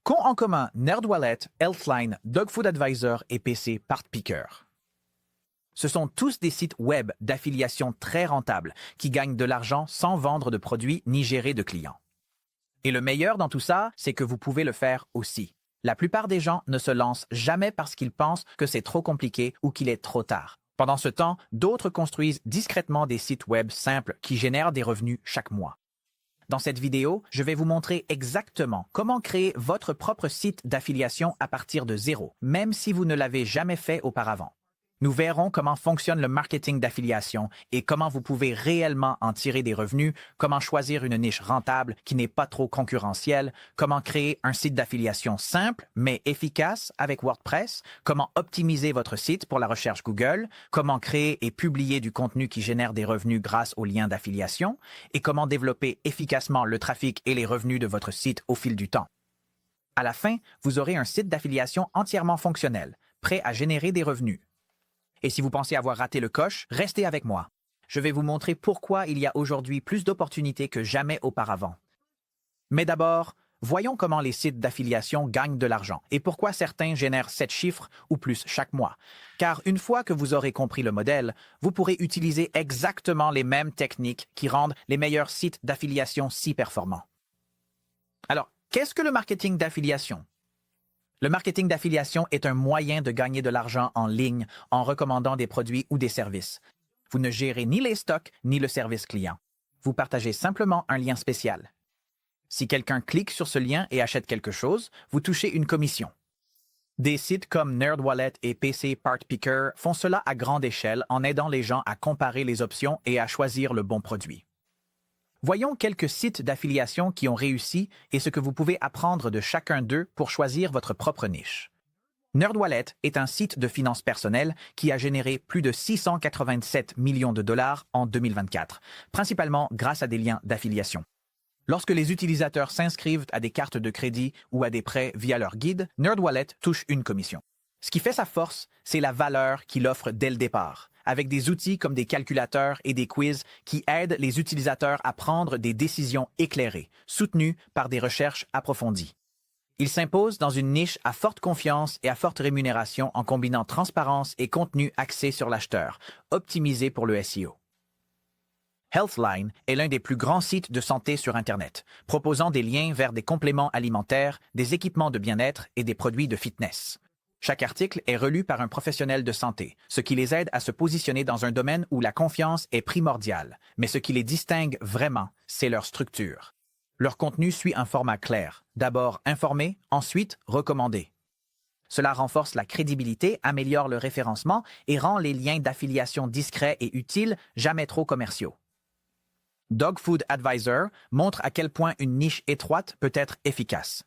Qu'ont en commun NerdWallet, Healthline, Dogfood Advisor et PC PartPicker? Ce sont tous des sites web d'affiliation très rentables qui gagnent de l'argent sans vendre de produits ni gérer de clients. Et le meilleur dans tout ça, c'est que vous pouvez le faire aussi. La plupart des gens ne se lancent jamais parce qu'ils pensent que c'est trop compliqué ou qu'il est trop tard. Pendant ce temps, d'autres construisent discrètement des sites web simples qui génèrent des revenus chaque mois. Dans cette vidéo, je vais vous montrer exactement comment créer votre propre site d'affiliation à partir de zéro, même si vous ne l'avez jamais fait auparavant. Nous verrons comment fonctionne le marketing d'affiliation et comment vous pouvez réellement en tirer des revenus, comment choisir une niche rentable qui n'est pas trop concurrentielle, comment créer un site d'affiliation simple mais efficace avec WordPress, comment optimiser votre site pour la recherche Google, comment créer et publier du contenu qui génère des revenus grâce aux liens d'affiliation et comment développer efficacement le trafic et les revenus de votre site au fil du temps. À la fin, vous aurez un site d'affiliation entièrement fonctionnel, prêt à générer des revenus. Et si vous pensez avoir raté le coche, restez avec moi. Je vais vous montrer pourquoi il y a aujourd'hui plus d'opportunités que jamais auparavant. Mais d'abord, voyons comment les sites d'affiliation gagnent de l'argent et pourquoi certains génèrent 7 chiffres ou plus chaque mois. Car une fois que vous aurez compris le modèle, vous pourrez utiliser exactement les mêmes techniques qui rendent les meilleurs sites d'affiliation si performants. Alors, qu'est-ce que le marketing d'affiliation? Le marketing d'affiliation est un moyen de gagner de l'argent en ligne en recommandant des produits ou des services. Vous ne gérez ni les stocks ni le service client. Vous partagez simplement un lien spécial. Si quelqu'un clique sur ce lien et achète quelque chose, vous touchez une commission. Des sites comme NerdWallet et PC PartPicker font cela à grande échelle en aidant les gens à comparer les options et à choisir le bon produit. Voyons quelques sites d'affiliation qui ont réussi et ce que vous pouvez apprendre de chacun d'eux pour choisir votre propre niche. NerdWallet est un site de finances personnelles qui a généré plus de 687 millions de dollars en 2024, principalement grâce à des liens d'affiliation. Lorsque les utilisateurs s'inscrivent à des cartes de crédit ou à des prêts via leur guide, NerdWallet touche une commission. Ce qui fait sa force, c'est la valeur qu'il offre dès le départ, avec des outils comme des calculateurs et des quiz qui aident les utilisateurs à prendre des décisions éclairées, soutenues par des recherches approfondies. Il s'impose dans une niche à forte confiance et à forte rémunération en combinant transparence et contenu axé sur l'acheteur, optimisé pour le SEO. Healthline est l'un des plus grands sites de santé sur Internet, proposant des liens vers des compléments alimentaires, des équipements de bien-être et des produits de fitness. Chaque article est relu par un professionnel de santé, ce qui les aide à se positionner dans un domaine où la confiance est primordiale. Mais ce qui les distingue vraiment, c'est leur structure. Leur contenu suit un format clair. D'abord informé, ensuite recommandé. Cela renforce la crédibilité, améliore le référencement et rend les liens d'affiliation discrets et utiles, jamais trop commerciaux. Dogfood Advisor montre à quel point une niche étroite peut être efficace.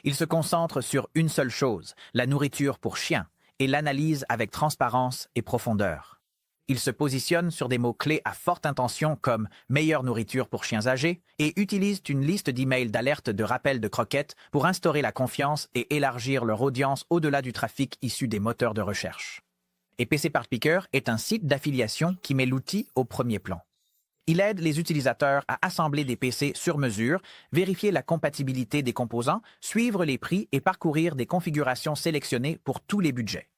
Il se concentre sur une seule chose, la nourriture pour chiens, et l'analyse avec transparence et profondeur. Il se positionne sur des mots-clés à forte intention comme « meilleure nourriture pour chiens âgés » et utilise une liste d'emails d'alerte de rappel de croquettes pour instaurer la confiance et élargir leur audience au-delà du trafic issu des moteurs de recherche. Et PC PartPicker est un site d'affiliation qui met l'outil au premier plan. Il aide les utilisateurs à assembler des PC sur mesure, vérifier la compatibilité des composants, suivre les prix et parcourir des configurations sélectionnées pour tous les budgets.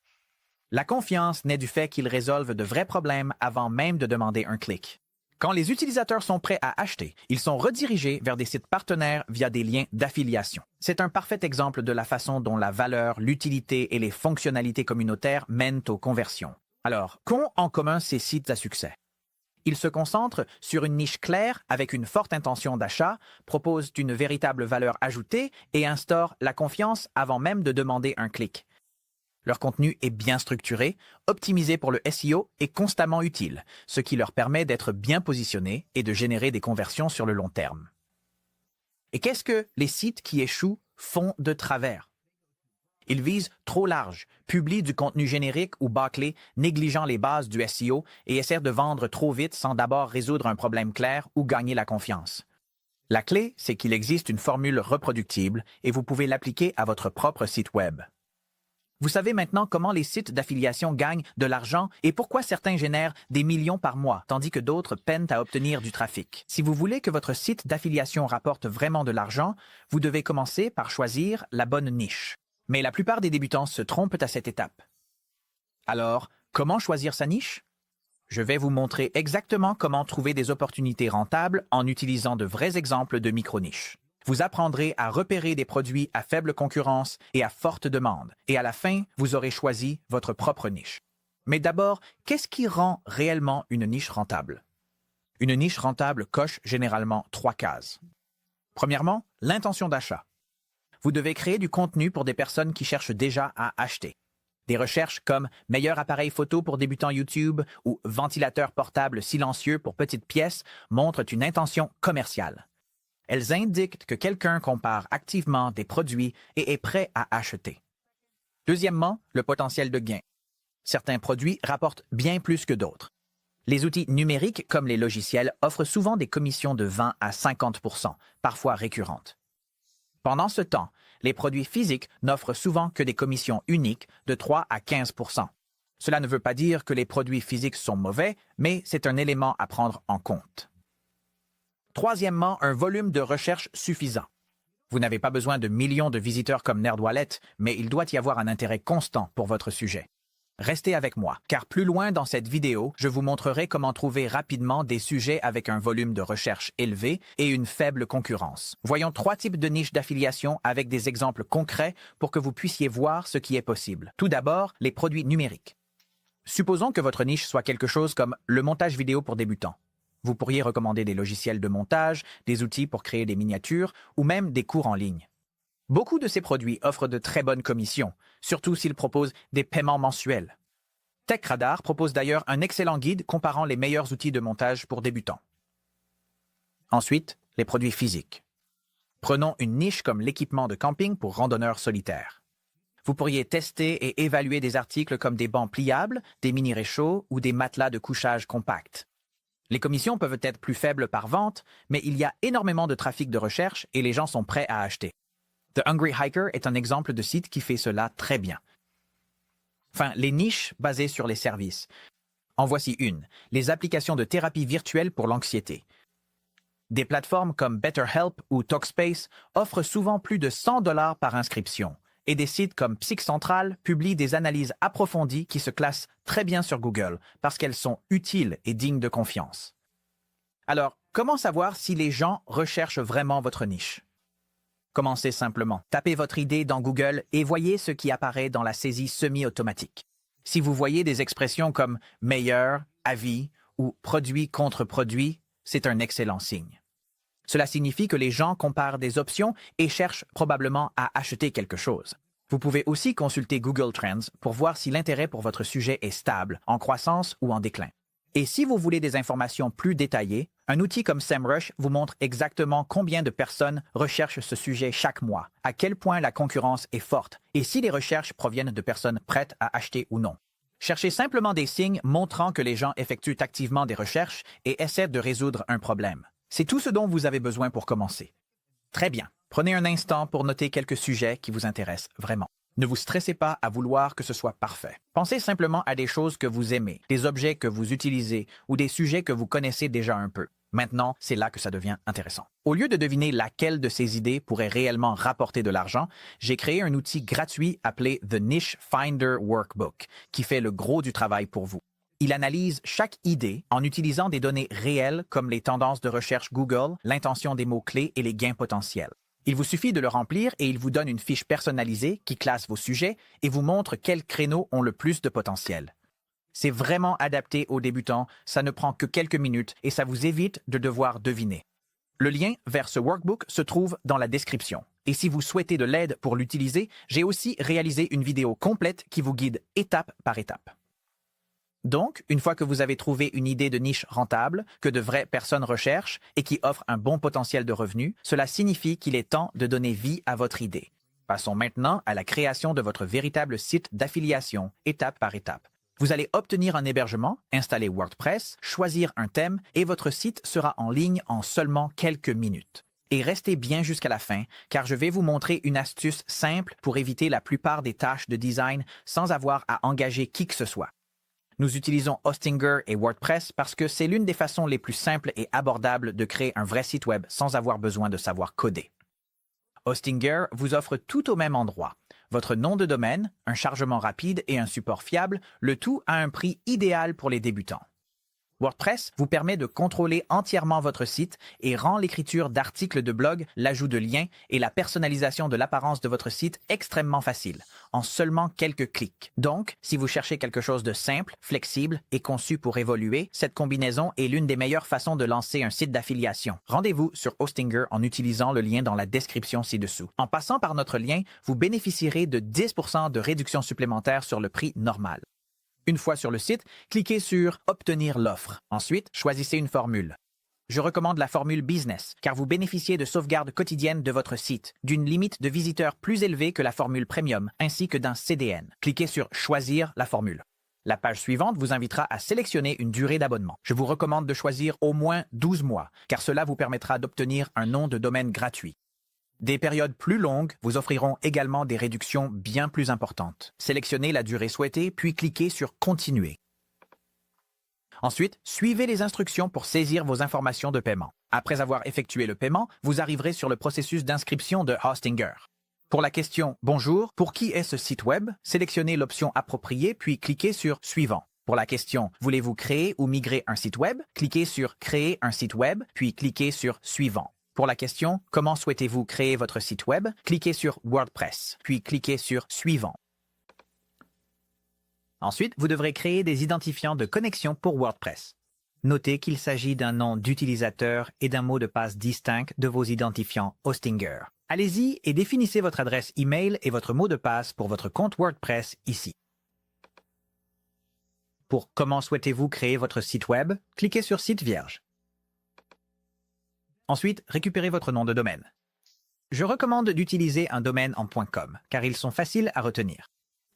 La confiance naît du fait qu'ils résolvent de vrais problèmes avant même de demander un clic. Quand les utilisateurs sont prêts à acheter, ils sont redirigés vers des sites partenaires via des liens d'affiliation. C'est un parfait exemple de la façon dont la valeur, l'utilité et les fonctionnalités communautaires mènent aux conversions. Alors, qu'ont en commun ces sites à succès? Ils se concentrent sur une niche claire avec une forte intention d'achat, proposent une véritable valeur ajoutée et instaurent la confiance avant même de demander un clic. Leur contenu est bien structuré, optimisé pour le SEO et constamment utile, ce qui leur permet d'être bien positionnés et de générer des conversions sur le long terme. Et qu'est-ce que les sites qui échouent font de travers? Ils visent trop large, publient du contenu générique ou bâclé, négligeant les bases du SEO et essaient de vendre trop vite sans d'abord résoudre un problème clair ou gagner la confiance. La clé, c'est qu'il existe une formule reproductible et vous pouvez l'appliquer à votre propre site web. Vous savez maintenant comment les sites d'affiliation gagnent de l'argent et pourquoi certains génèrent des millions par mois, tandis que d'autres peinent à obtenir du trafic. Si vous voulez que votre site d'affiliation rapporte vraiment de l'argent, vous devez commencer par choisir la bonne niche. Mais la plupart des débutants se trompent à cette étape. Alors, comment choisir sa niche? Je vais vous montrer exactement comment trouver des opportunités rentables en utilisant de vrais exemples de micro-niches. Vous apprendrez à repérer des produits à faible concurrence et à forte demande, et à la fin, vous aurez choisi votre propre niche. Mais d'abord, qu'est-ce qui rend réellement une niche rentable? Une niche rentable coche généralement 3 cases. Premièrement, l'intention d'achat. Vous devez créer du contenu pour des personnes qui cherchent déjà à acheter. Des recherches comme « meilleur appareil photo pour débutants YouTube » ou « ventilateur portable silencieux pour petites pièces » montrent une intention commerciale. Elles indiquent que quelqu'un compare activement des produits et est prêt à acheter. Deuxièmement, le potentiel de gain. Certains produits rapportent bien plus que d'autres. Les outils numériques comme les logiciels offrent souvent des commissions de 20 à 50%, parfois récurrentes. Pendant ce temps, les produits physiques n'offrent souvent que des commissions uniques de 3 à 15%. Cela ne veut pas dire que les produits physiques sont mauvais, mais c'est un élément à prendre en compte. Troisièmement, un volume de recherche suffisant. Vous n'avez pas besoin de millions de visiteurs comme NerdWallet, mais il doit y avoir un intérêt constant pour votre sujet. Restez avec moi, car plus loin dans cette vidéo, je vous montrerai comment trouver rapidement des sujets avec un volume de recherche élevé et une faible concurrence. Voyons 3 types de niches d'affiliation avec des exemples concrets pour que vous puissiez voir ce qui est possible. Tout d'abord, les produits numériques. Supposons que votre niche soit quelque chose comme le montage vidéo pour débutants. Vous pourriez recommander des logiciels de montage, des outils pour créer des miniatures ou même des cours en ligne. Beaucoup de ces produits offrent de très bonnes commissions, surtout s'ils proposent des paiements mensuels. TechRadar propose d'ailleurs un excellent guide comparant les meilleurs outils de montage pour débutants. Ensuite, les produits physiques. Prenons une niche comme l'équipement de camping pour randonneurs solitaires. Vous pourriez tester et évaluer des articles comme des bancs pliables, des mini-réchauds ou des matelas de couchage compacts. Les commissions peuvent être plus faibles par vente, mais il y a énormément de trafic de recherche et les gens sont prêts à acheter. The Hungry Hiker est un exemple de site qui fait cela très bien. Enfin, les niches basées sur les services. En voici une, les applications de thérapie virtuelle pour l'anxiété. Des plateformes comme BetterHelp ou Talkspace offrent souvent plus de 100 $ par inscription, et des sites comme PsycCentral publient des analyses approfondies qui se classent très bien sur Google parce qu'elles sont utiles et dignes de confiance. Alors, comment savoir si les gens recherchent vraiment votre niche? Commencez simplement. Tapez votre idée dans Google et voyez ce qui apparaît dans la saisie semi-automatique. Si vous voyez des expressions comme « meilleur »,« avis » ou « produit contre produit », c'est un excellent signe. Cela signifie que les gens comparent des options et cherchent probablement à acheter quelque chose. Vous pouvez aussi consulter Google Trends pour voir si l'intérêt pour votre sujet est stable, en croissance ou en déclin. Et si vous voulez des informations plus détaillées, un outil comme SEMrush vous montre exactement combien de personnes recherchent ce sujet chaque mois, à quel point la concurrence est forte et si les recherches proviennent de personnes prêtes à acheter ou non. Cherchez simplement des signes montrant que les gens effectuent activement des recherches et essaient de résoudre un problème. C'est tout ce dont vous avez besoin pour commencer. Très bien. Prenez un instant pour noter quelques sujets qui vous intéressent vraiment. Ne vous stressez pas à vouloir que ce soit parfait. Pensez simplement à des choses que vous aimez, des objets que vous utilisez ou des sujets que vous connaissez déjà un peu. Maintenant, c'est là que ça devient intéressant. Au lieu de deviner laquelle de ces idées pourrait réellement rapporter de l'argent, j'ai créé un outil gratuit appelé The Niche Finder Workbook, qui fait le gros du travail pour vous. Il analyse chaque idée en utilisant des données réelles comme les tendances de recherche Google, l'intention des mots-clés et les gains potentiels. Il vous suffit de le remplir et il vous donne une fiche personnalisée qui classe vos sujets et vous montre quels créneaux ont le plus de potentiel. C'est vraiment adapté aux débutants, ça ne prend que quelques minutes et ça vous évite de devoir deviner. Le lien vers ce workbook se trouve dans la description. Et si vous souhaitez de l'aide pour l'utiliser, j'ai aussi réalisé une vidéo complète qui vous guide étape par étape. Donc, une fois que vous avez trouvé une idée de niche rentable, que de vraies personnes recherchent et qui offre un bon potentiel de revenus, cela signifie qu'il est temps de donner vie à votre idée. Passons maintenant à la création de votre véritable site d'affiliation, étape par étape. Vous allez obtenir un hébergement, installer WordPress, choisir un thème et votre site sera en ligne en seulement quelques minutes. Et restez bien jusqu'à la fin, car je vais vous montrer une astuce simple pour éviter la plupart des tâches de design sans avoir à engager qui que ce soit. Nous utilisons Hostinger et WordPress parce que c'est l'une des façons les plus simples et abordables de créer un vrai site web sans avoir besoin de savoir coder. Hostinger vous offre tout au même endroit. Votre nom de domaine, un chargement rapide et un support fiable, le tout à un prix idéal pour les débutants. WordPress vous permet de contrôler entièrement votre site et rend l'écriture d'articles de blog, l'ajout de liens et la personnalisation de l'apparence de votre site extrêmement facile, en seulement quelques clics. Donc, si vous cherchez quelque chose de simple, flexible et conçu pour évoluer, cette combinaison est l'une des meilleures façons de lancer un site d'affiliation. Rendez-vous sur Hostinger en utilisant le lien dans la description ci-dessous. En passant par notre lien, vous bénéficierez de 10% de réduction supplémentaire sur le prix normal. Une fois sur le site, cliquez sur « Obtenir l'offre ». Ensuite, choisissez une formule. Je recommande la formule Business, car vous bénéficiez de sauvegardes quotidiennes de votre site, d'une limite de visiteurs plus élevée que la formule Premium, ainsi que d'un CDN. Cliquez sur « Choisir la formule ». La page suivante vous invitera à sélectionner une durée d'abonnement. Je vous recommande de choisir au moins 12 mois, car cela vous permettra d'obtenir un nom de domaine gratuit. Des périodes plus longues vous offriront également des réductions bien plus importantes. Sélectionnez la durée souhaitée, puis cliquez sur « Continuer ». Ensuite, suivez les instructions pour saisir vos informations de paiement. Après avoir effectué le paiement, vous arriverez sur le processus d'inscription de Hostinger. Pour la question « Bonjour, pour qui est ce site web ?», sélectionnez l'option appropriée, puis cliquez sur « Suivant ». Pour la question « Voulez-vous créer ou migrer un site web ?», cliquez sur « Créer un site web », puis cliquez sur « Suivant ». Pour la question « Comment souhaitez-vous créer votre site web ?», cliquez sur WordPress, puis cliquez sur « Suivant ». Ensuite, vous devrez créer des identifiants de connexion pour WordPress. Notez qu'il s'agit d'un nom d'utilisateur et d'un mot de passe distinct de vos identifiants Hostinger. Allez-y et définissez votre adresse email et votre mot de passe pour votre compte WordPress ici. Pour « Comment souhaitez-vous créer votre site web ?», cliquez sur « Site vierge ». Ensuite, récupérez votre nom de domaine. Je recommande d'utiliser un domaine en .com, car ils sont faciles à retenir.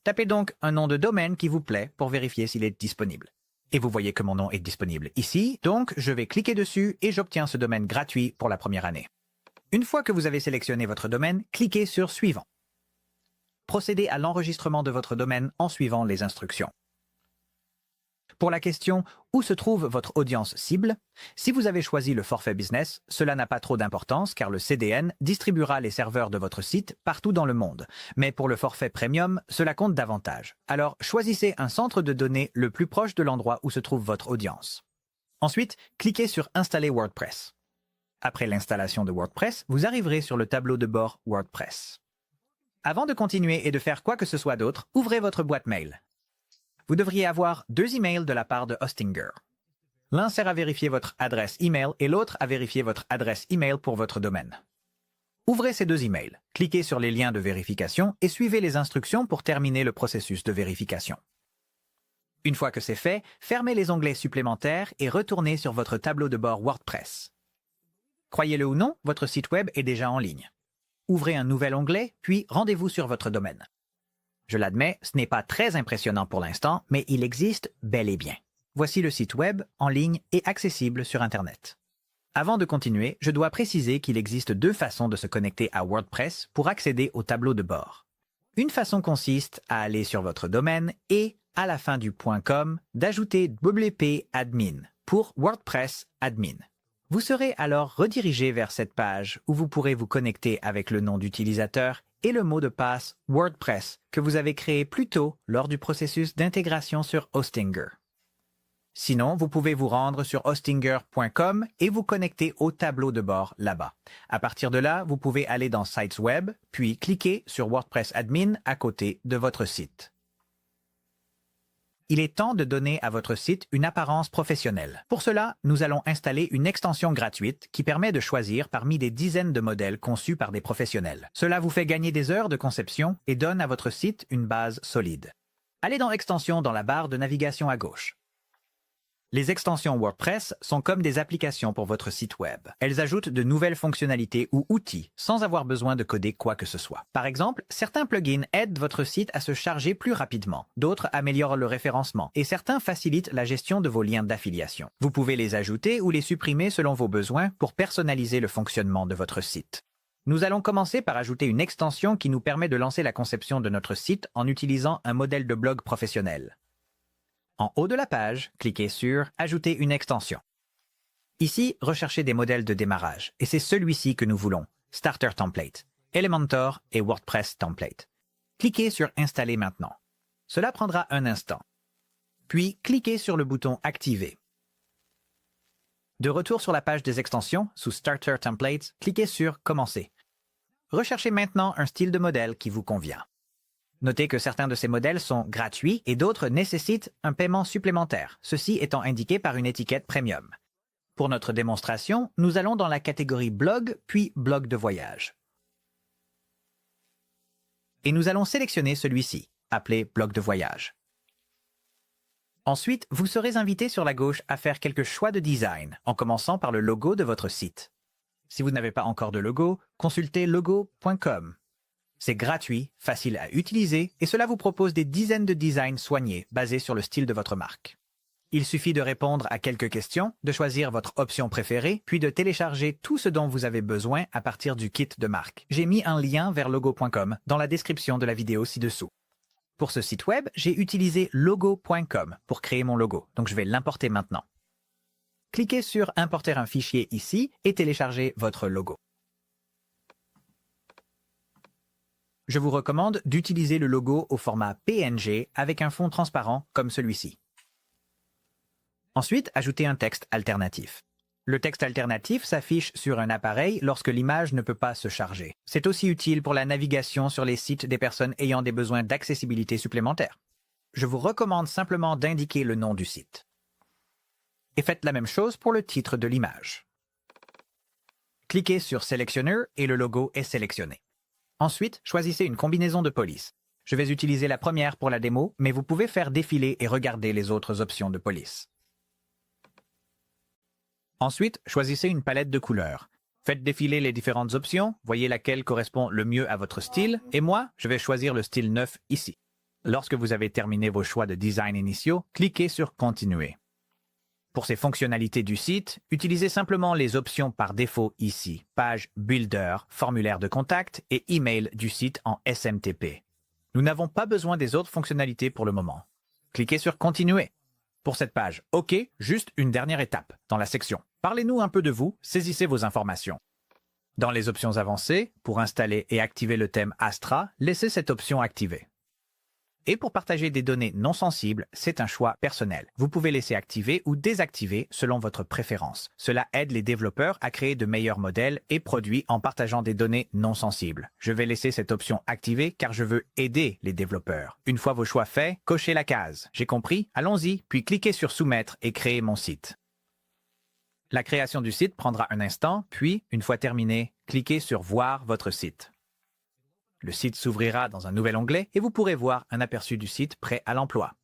Tapez donc un nom de domaine qui vous plaît pour vérifier s'il est disponible. Et vous voyez que mon nom est disponible ici, donc je vais cliquer dessus et j'obtiens ce domaine gratuit pour la première année. Une fois que vous avez sélectionné votre domaine, cliquez sur « Suivant ». Procédez à l'enregistrement de votre domaine en suivant les instructions. Pour la question « Où se trouve votre audience cible ?», si vous avez choisi le forfait business, cela n'a pas trop d'importance car le CDN distribuera les serveurs de votre site partout dans le monde. Mais pour le forfait premium, cela compte davantage. Alors choisissez un centre de données le plus proche de l'endroit où se trouve votre audience. Ensuite, cliquez sur « Installer WordPress ». Après l'installation de WordPress, vous arriverez sur le tableau de bord WordPress. Avant de continuer et de faire quoi que ce soit d'autre, ouvrez votre boîte mail. Vous devriez avoir 2 emails de la part de Hostinger. L'un sert à vérifier votre adresse email et l'autre à vérifier votre adresse email pour votre domaine. Ouvrez ces 2 emails, cliquez sur les liens de vérification et suivez les instructions pour terminer le processus de vérification. Une fois que c'est fait, fermez les onglets supplémentaires et retournez sur votre tableau de bord WordPress. Croyez-le ou non, votre site web est déjà en ligne. Ouvrez un nouvel onglet, puis rendez-vous sur votre domaine. Je l'admets, ce n'est pas très impressionnant pour l'instant, mais il existe bel et bien. Voici le site web, en ligne et accessible sur Internet. Avant de continuer, je dois préciser qu'il existe 2 façons de se connecter à WordPress pour accéder au tableau de bord. Une façon consiste à aller sur votre domaine et, à la fin du .com, d'ajouter WP Admin pour WordPress Admin. Vous serez alors redirigé vers cette page où vous pourrez vous connecter avec le nom d'utilisateur et le mot de passe WordPress que vous avez créé plus tôt lors du processus d'intégration sur Hostinger. Sinon, vous pouvez vous rendre sur hostinger.com et vous connecter au tableau de bord là-bas. À partir de là, vous pouvez aller dans Sites Web, puis cliquer sur WordPress Admin à côté de votre site. Il est temps de donner à votre site une apparence professionnelle. Pour cela, nous allons installer une extension gratuite qui permet de choisir parmi des dizaines de modèles conçus par des professionnels. Cela vous fait gagner des heures de conception et donne à votre site une base solide. Allez dans Extensions dans la barre de navigation à gauche. Les extensions WordPress sont comme des applications pour votre site web. Elles ajoutent de nouvelles fonctionnalités ou outils sans avoir besoin de coder quoi que ce soit. Par exemple, certains plugins aident votre site à se charger plus rapidement, d'autres améliorent le référencement et certains facilitent la gestion de vos liens d'affiliation. Vous pouvez les ajouter ou les supprimer selon vos besoins pour personnaliser le fonctionnement de votre site. Nous allons commencer par ajouter une extension qui nous permet de lancer la conception de notre site en utilisant un modèle de blog professionnel. En haut de la page, cliquez sur « Ajouter une extension ». Ici, recherchez des modèles de démarrage, et c'est celui-ci que nous voulons, Starter Template, Elementor et WordPress Template. Cliquez sur « Installer maintenant ». Cela prendra un instant. Puis, cliquez sur le bouton « Activer ». De retour sur la page des extensions, sous Starter Templates, cliquez sur « Commencer ». Recherchez maintenant un style de modèle qui vous convient. Notez que certains de ces modèles sont gratuits et d'autres nécessitent un paiement supplémentaire, ceci étant indiqué par une étiquette Premium. Pour notre démonstration, nous allons dans la catégorie Blog, puis Blog de voyage. Et nous allons sélectionner celui-ci, appelé Blog de voyage. Ensuite, vous serez invité sur la gauche à faire quelques choix de design, en commençant par le logo de votre site. Si vous n'avez pas encore de logo, consultez logo.com. C'est gratuit, facile à utiliser et cela vous propose des dizaines de designs soignés basés sur le style de votre marque. Il suffit de répondre à quelques questions, de choisir votre option préférée, puis de télécharger tout ce dont vous avez besoin à partir du kit de marque. J'ai mis un lien vers logo.com dans la description de la vidéo ci-dessous. Pour ce site web, j'ai utilisé logo.com pour créer mon logo, donc je vais l'importer maintenant. Cliquez sur « Importer un fichier » ici et téléchargez votre logo. Je vous recommande d'utiliser le logo au format PNG avec un fond transparent comme celui-ci. Ensuite, ajoutez un texte alternatif. Le texte alternatif s'affiche sur un appareil lorsque l'image ne peut pas se charger. C'est aussi utile pour la navigation sur les sites des personnes ayant des besoins d'accessibilité supplémentaires. Je vous recommande simplement d'indiquer le nom du site. Et faites la même chose pour le titre de l'image. Cliquez sur Sélectionneur et le logo est sélectionné. Ensuite, choisissez une combinaison de polices. Je vais utiliser la première pour la démo, mais vous pouvez faire défiler et regarder les autres options de police. Ensuite, choisissez une palette de couleurs. Faites défiler les différentes options, voyez laquelle correspond le mieux à votre style, et moi, je vais choisir le style 9 ici. Lorsque vous avez terminé vos choix de design initiaux, cliquez sur « Continuer ». Pour ces fonctionnalités du site, utilisez simplement les options par défaut ici, page Builder, formulaire de contact et email du site en SMTP. Nous n'avons pas besoin des autres fonctionnalités pour le moment. Cliquez sur Continuer. Pour cette page, OK, juste une dernière étape, dans la section « Parlez-nous un peu de vous, saisissez vos informations ». Dans les options avancées, pour installer et activer le thème Astra, laissez cette option activée. Et pour partager des données non sensibles, c'est un choix personnel. Vous pouvez laisser activer ou désactiver selon votre préférence. Cela aide les développeurs à créer de meilleurs modèles et produits en partageant des données non sensibles. Je vais laisser cette option activée car je veux aider les développeurs. Une fois vos choix faits, cochez la case. J'ai compris? Allons-y, puis cliquez sur Soumettre et créer mon site. La création du site prendra un instant, puis, une fois terminée, cliquez sur Voir votre site. Le site s'ouvrira dans un nouvel onglet et vous pourrez voir un aperçu du site prêt à l'emploi.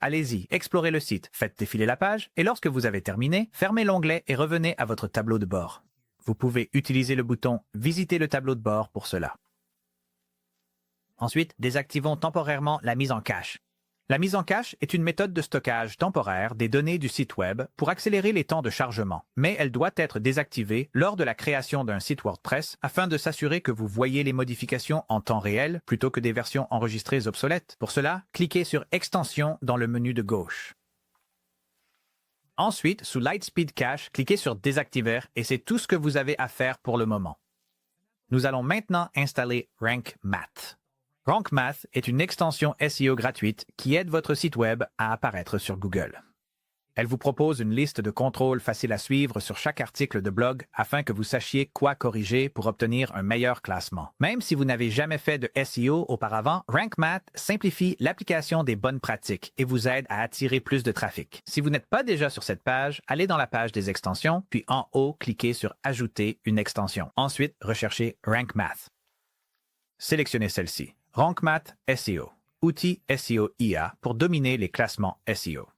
Allez-y, explorez le site, faites défiler la page et lorsque vous avez terminé, fermez l'onglet et revenez à votre tableau de bord. Vous pouvez utiliser le bouton « Visiter le tableau de bord » pour cela. Ensuite, désactivons temporairement la mise en cache. La mise en cache est une méthode de stockage temporaire des données du site web pour accélérer les temps de chargement, mais elle doit être désactivée lors de la création d'un site WordPress afin de s'assurer que vous voyez les modifications en temps réel plutôt que des versions enregistrées obsolètes. Pour cela, cliquez sur Extensions dans le menu de gauche. Ensuite, sous Lightspeed Cache, cliquez sur Désactiver et c'est tout ce que vous avez à faire pour le moment. Nous allons maintenant installer Rank Math. Rank Math est une extension SEO gratuite qui aide votre site web à apparaître sur Google. Elle vous propose une liste de contrôles faciles à suivre sur chaque article de blog afin que vous sachiez quoi corriger pour obtenir un meilleur classement. Même si vous n'avez jamais fait de SEO auparavant, Rank Math simplifie l'application des bonnes pratiques et vous aide à attirer plus de trafic. Si vous n'êtes pas déjà sur cette page, allez dans la page des extensions, puis en haut, cliquez sur « Ajouter une extension ». Ensuite, recherchez Rank Math. Sélectionnez celle-ci. Rank Math SEO, outil SEO IA pour dominer les classements SEO.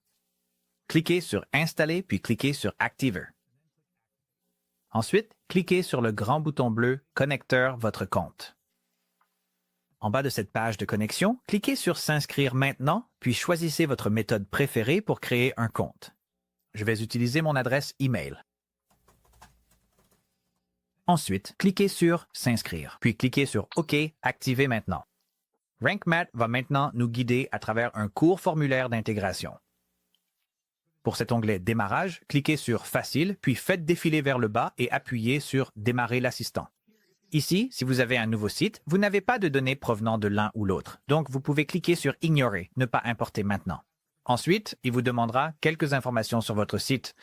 cliquez sur Installer puis cliquez sur Activer. Ensuite, cliquez sur le grand bouton bleu Connecteur votre compte. En bas de cette page de connexion, cliquez sur S'inscrire maintenant puis choisissez votre méthode préférée pour créer un compte. Je vais utiliser mon adresse email. Ensuite, cliquez sur S'inscrire, puis cliquez sur OK, activer maintenant. RankMath va maintenant nous guider à travers un court formulaire d'intégration. Pour cet onglet Démarrage, cliquez sur Facile, puis faites défiler vers le bas et appuyez sur Démarrer l'assistant. Ici, si vous avez un nouveau site, vous n'avez pas de données provenant de l'un ou l'autre, donc vous pouvez cliquer sur Ignorer, ne pas importer maintenant. Ensuite, il vous demandera quelques informations sur votre site.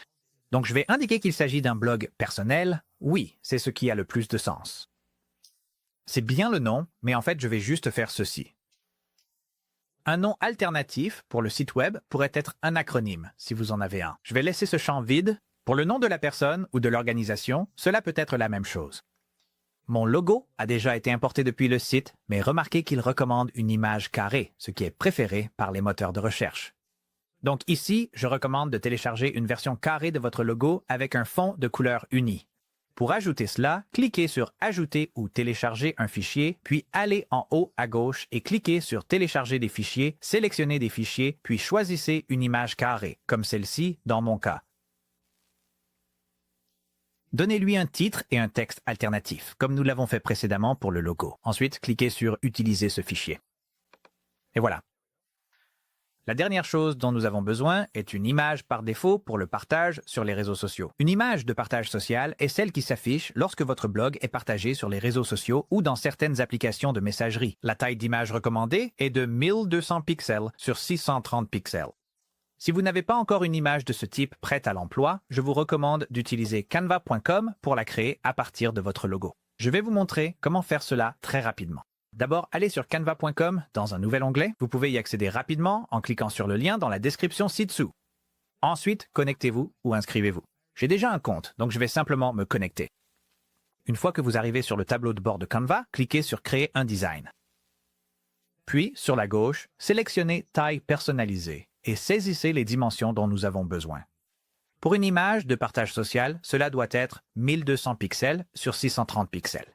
Donc, je vais indiquer qu'il s'agit d'un blog personnel. Oui, c'est ce qui a le plus de sens. C'est bien le nom, mais en fait, je vais juste faire ceci. Un nom alternatif pour le site web pourrait être un acronyme, si vous en avez un. Je vais laisser ce champ vide. Pour le nom de la personne ou de l'organisation, cela peut être la même chose. Mon logo a déjà été importé depuis le site, mais remarquez qu'il recommande une image carrée, ce qui est préféré par les moteurs de recherche. Donc ici, je recommande de télécharger une version carrée de votre logo avec un fond de couleur unie. Pour ajouter cela, cliquez sur Ajouter ou télécharger un fichier, puis allez en haut à gauche et cliquez sur Télécharger des fichiers, sélectionnez des fichiers, puis choisissez une image carrée, comme celle-ci dans mon cas. Donnez-lui un titre et un texte alternatif, comme nous l'avons fait précédemment pour le logo. Ensuite, cliquez sur Utiliser ce fichier. Et voilà. La dernière chose dont nous avons besoin est une image par défaut pour le partage sur les réseaux sociaux. Une image de partage social est celle qui s'affiche lorsque votre blog est partagé sur les réseaux sociaux ou dans certaines applications de messagerie. La taille d'image recommandée est de 1200 pixels sur 630 pixels. Si vous n'avez pas encore une image de ce type prête à l'emploi, je vous recommande d'utiliser canva.com pour la créer à partir de votre logo. Je vais vous montrer comment faire cela très rapidement. D'abord, allez sur canva.com dans un nouvel onglet. Vous pouvez y accéder rapidement en cliquant sur le lien dans la description ci-dessous. Ensuite, connectez-vous ou inscrivez-vous. J'ai déjà un compte, donc je vais simplement me connecter. Une fois que vous arrivez sur le tableau de bord de Canva, cliquez sur Créer un design. Puis, sur la gauche, sélectionnez Taille personnalisée et saisissez les dimensions dont nous avons besoin. Pour une image de partage social, cela doit être 1200 pixels sur 630 pixels.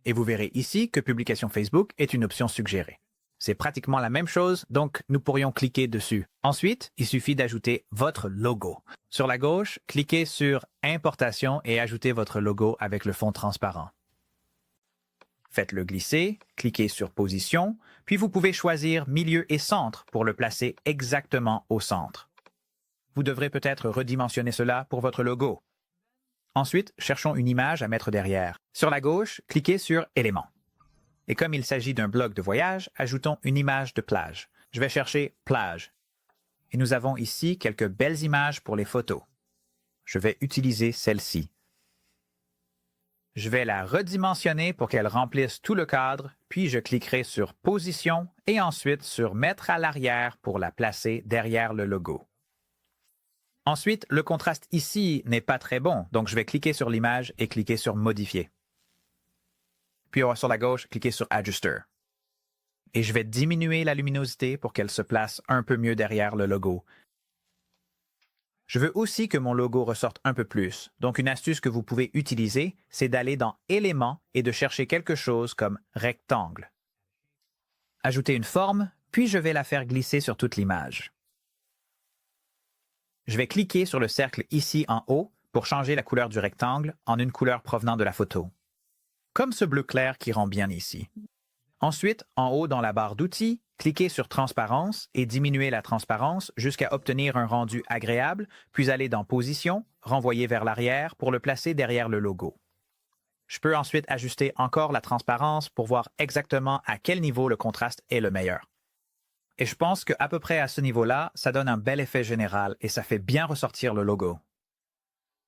Et vous verrez ici que Publication Facebook est une option suggérée. C'est pratiquement la même chose, donc nous pourrions cliquer dessus. Ensuite, il suffit d'ajouter votre logo. Sur la gauche, cliquez sur Importation et ajoutez votre logo avec le fond transparent. Faites-le glisser, cliquez sur Position, puis vous pouvez choisir Milieu et Centre pour le placer exactement au centre. Vous devrez peut-être redimensionner cela pour votre logo. Ensuite, cherchons une image à mettre derrière. Sur la gauche, cliquez sur Éléments. Et comme il s'agit d'un blog de voyage, ajoutons une image de plage. Je vais chercher Plage. Et nous avons ici quelques belles images pour les photos. Je vais utiliser celle-ci. Je vais la redimensionner pour qu'elle remplisse tout le cadre, puis je cliquerai sur Position et ensuite sur Mettre à l'arrière pour la placer derrière le logo. Ensuite, le contraste ici n'est pas très bon, donc je vais cliquer sur l'image et cliquer sur Modifier. Puis sur la gauche, cliquez sur Adjuster. Et je vais diminuer la luminosité pour qu'elle se place un peu mieux derrière le logo. Je veux aussi que mon logo ressorte un peu plus, donc une astuce que vous pouvez utiliser, c'est d'aller dans Éléments et de chercher quelque chose comme Rectangle. Ajoutez une forme, puis je vais la faire glisser sur toute l'image. Je vais cliquer sur le cercle ici en haut pour changer la couleur du rectangle en une couleur provenant de la photo. Comme ce bleu clair qui rend bien ici. Ensuite, en haut dans la barre d'outils, cliquez sur Transparence et diminuez la transparence jusqu'à obtenir un rendu agréable, puis allez dans Position, renvoyer vers l'arrière pour le placer derrière le logo. Je peux ensuite ajuster encore la transparence pour voir exactement à quel niveau le contraste est le meilleur. Et je pense qu'à peu près à ce niveau-là, ça donne un bel effet général et ça fait bien ressortir le logo.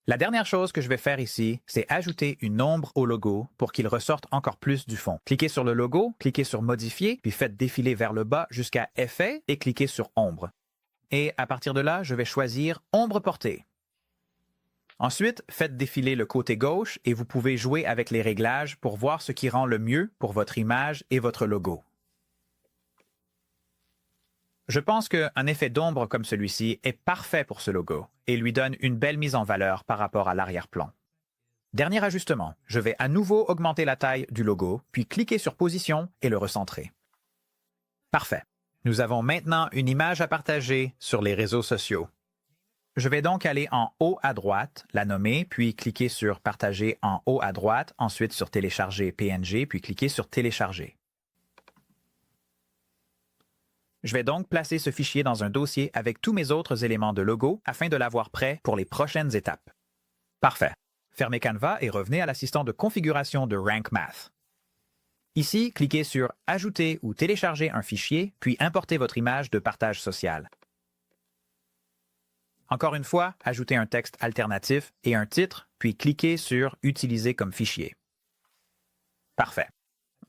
La dernière chose que je vais faire ici, c'est ajouter une ombre au logo pour qu'il ressorte encore plus du fond. Cliquez sur le logo, cliquez sur Modifier, puis faites défiler vers le bas jusqu'à Effet et cliquez sur Ombre. Et à partir de là, je vais choisir Ombre portée. Ensuite, faites défiler le côté gauche et vous pouvez jouer avec les réglages pour voir ce qui rend le mieux pour votre image et votre logo. Je pense qu'un effet d'ombre comme celui-ci est parfait pour ce logo et lui donne une belle mise en valeur par rapport à l'arrière-plan. Dernier ajustement, je vais à nouveau augmenter la taille du logo, puis cliquer sur Position et le recentrer. Parfait. Nous avons maintenant une image à partager sur les réseaux sociaux. Je vais donc aller en haut à droite, la nommer, puis cliquer sur Partager en haut à droite, ensuite sur Télécharger PNG, puis cliquer sur Télécharger. Je vais donc placer ce fichier dans un dossier avec tous mes autres éléments de logo afin de l'avoir prêt pour les prochaines étapes. Parfait. Fermez Canva et revenez à l'assistant de configuration de Rank Math. Ici, cliquez sur Ajouter ou télécharger un fichier, puis importez votre image de partage social. Encore une fois, ajoutez un texte alternatif et un titre, puis cliquez sur Utiliser comme fichier. Parfait.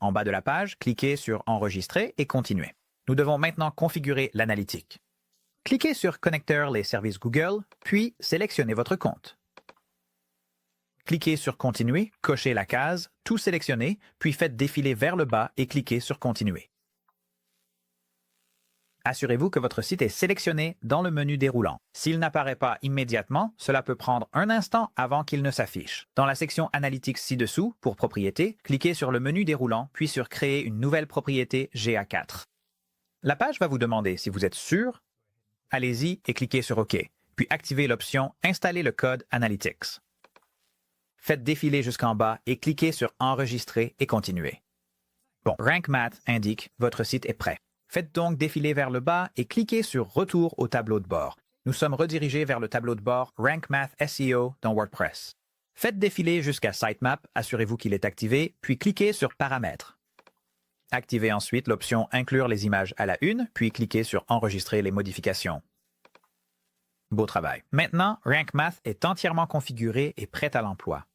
En bas de la page, cliquez sur Enregistrer et continuer. Nous devons maintenant configurer l'analytique. Cliquez sur Connecteur les services Google, puis sélectionnez votre compte. Cliquez sur Continuer, cochez la case, tout sélectionner, puis faites défiler vers le bas et cliquez sur Continuer. Assurez-vous que votre site est sélectionné dans le menu déroulant. S'il n'apparaît pas immédiatement, cela peut prendre un instant avant qu'il ne s'affiche. Dans la section Analytics ci-dessous, pour Propriétés, cliquez sur le menu déroulant, puis sur Créer une nouvelle propriété GA4. La page va vous demander si vous êtes sûr. Allez-y et cliquez sur OK, puis activez l'option Installer le code Analytics. Faites défiler jusqu'en bas et cliquez sur Enregistrer et continuer. Bon, Rank Math indique votre site est prêt. Faites donc défiler vers le bas et cliquez sur Retour au tableau de bord. Nous sommes redirigés vers le tableau de bord Rank Math SEO dans WordPress. Faites défiler jusqu'à Sitemap, assurez-vous qu'il est activé, puis cliquez sur Paramètres. Activez ensuite l'option Inclure les images à la une, puis cliquez sur Enregistrer les modifications. Beau travail. Maintenant, Rank Math est entièrement configuré et prêt à l'emploi.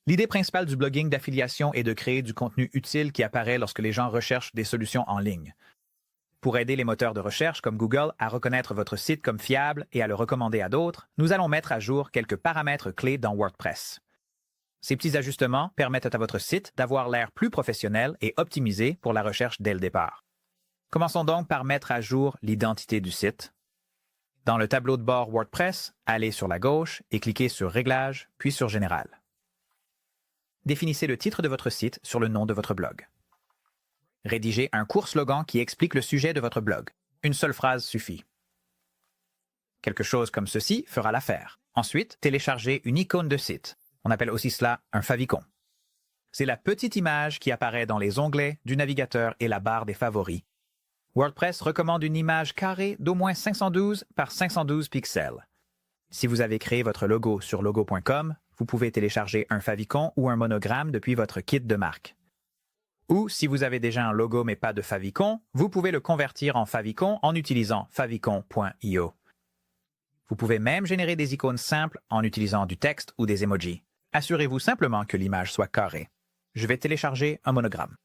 L'idée principale du blogging d'affiliation est de créer du contenu utile qui apparaît lorsque les gens recherchent des solutions en ligne. Pour aider les moteurs de recherche comme Google à reconnaître votre site comme fiable et à le recommander à d'autres, nous allons mettre à jour quelques paramètres clés dans WordPress. Ces petits ajustements permettent à votre site d'avoir l'air plus professionnel et optimisé pour la recherche dès le départ. Commençons donc par mettre à jour l'identité du site. Dans le tableau de bord WordPress, allez sur la gauche et cliquez sur Réglages, puis sur Général. Définissez le titre de votre site sur le nom de votre blog. Rédigez un court slogan qui explique le sujet de votre blog. Une seule phrase suffit. Quelque chose comme ceci fera l'affaire. Ensuite, téléchargez une icône de site. On appelle aussi cela un favicon. C'est la petite image qui apparaît dans les onglets du navigateur et la barre des favoris. WordPress recommande une image carrée d'au moins 512 par 512 pixels. Si vous avez créé votre logo sur logo.com, vous pouvez télécharger un favicon ou un monogramme depuis votre kit de marque. Ou, si vous avez déjà un logo mais pas de favicon, vous pouvez le convertir en favicon en utilisant favicon.io. Vous pouvez même générer des icônes simples en utilisant du texte ou des emojis. Assurez-vous simplement que l'image soit carrée. Je vais télécharger un monogramme.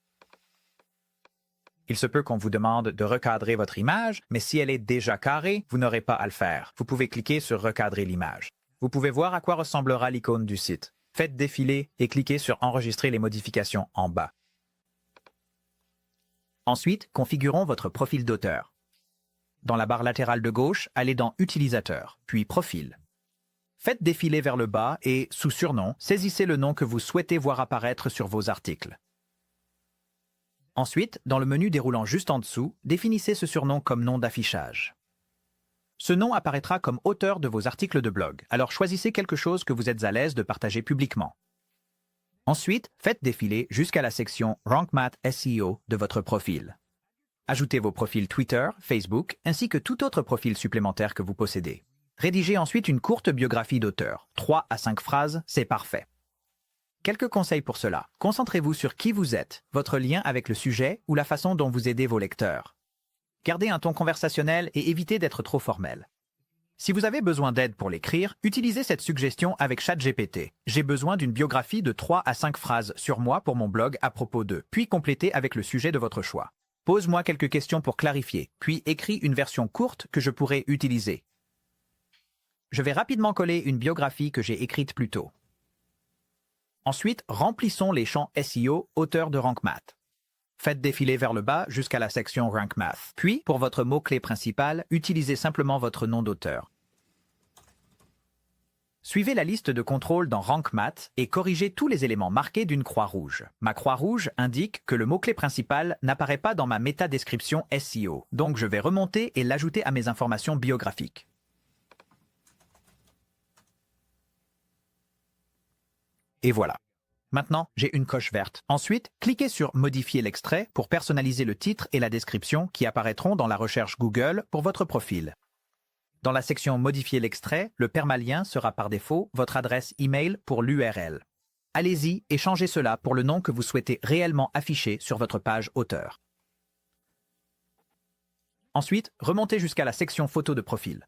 Il se peut qu'on vous demande de recadrer votre image, mais si elle est déjà carrée, vous n'aurez pas à le faire. Vous pouvez cliquer sur Recadrer l'image. Vous pouvez voir à quoi ressemblera l'icône du site. Faites défiler et cliquez sur Enregistrer les modifications en bas. Ensuite, configurons votre profil d'auteur. Dans la barre latérale de gauche, allez dans Utilisateur, puis Profil. Faites défiler vers le bas et, sous surnom, saisissez le nom que vous souhaitez voir apparaître sur vos articles. Ensuite, dans le menu déroulant juste en dessous, définissez ce surnom comme nom d'affichage. Ce nom apparaîtra comme auteur de vos articles de blog, alors choisissez quelque chose que vous êtes à l'aise de partager publiquement. Ensuite, faites défiler jusqu'à la section Rank Math SEO de votre profil. Ajoutez vos profils Twitter, Facebook, ainsi que tout autre profil supplémentaire que vous possédez. Rédigez ensuite une courte biographie d'auteur. 3 à 5 phrases, c'est parfait. Quelques conseils pour cela. Concentrez-vous sur qui vous êtes, votre lien avec le sujet ou la façon dont vous aidez vos lecteurs. Gardez un ton conversationnel et évitez d'être trop formel. Si vous avez besoin d'aide pour l'écrire, utilisez cette suggestion avec ChatGPT. J'ai besoin d'une biographie de 3 à 5 phrases sur moi pour mon blog à propos de, puis complétez avec le sujet de votre choix. Pose-moi quelques questions pour clarifier, puis écris une version courte que je pourrai utiliser. Je vais rapidement coller une biographie que j'ai écrite plus tôt. Ensuite, remplissons les champs SEO auteur de Rank Math. Faites défiler vers le bas jusqu'à la section Rank Math. Puis, pour votre mot-clé principal, utilisez simplement votre nom d'auteur. Suivez la liste de contrôle dans Rank Math et corrigez tous les éléments marqués d'une croix rouge. Ma croix rouge indique que le mot-clé principal n'apparaît pas dans ma métadescription SEO, donc je vais remonter et l'ajouter à mes informations biographiques. Et voilà. Maintenant, j'ai une coche verte. Ensuite, cliquez sur Modifier l'extrait pour personnaliser le titre et la description qui apparaîtront dans la recherche Google pour votre profil. Dans la section Modifier l'extrait, le permalien sera par défaut votre adresse email pour l'URL. Allez-y et changez cela pour le nom que vous souhaitez réellement afficher sur votre page auteur. Ensuite, remontez jusqu'à la section Photos de profil.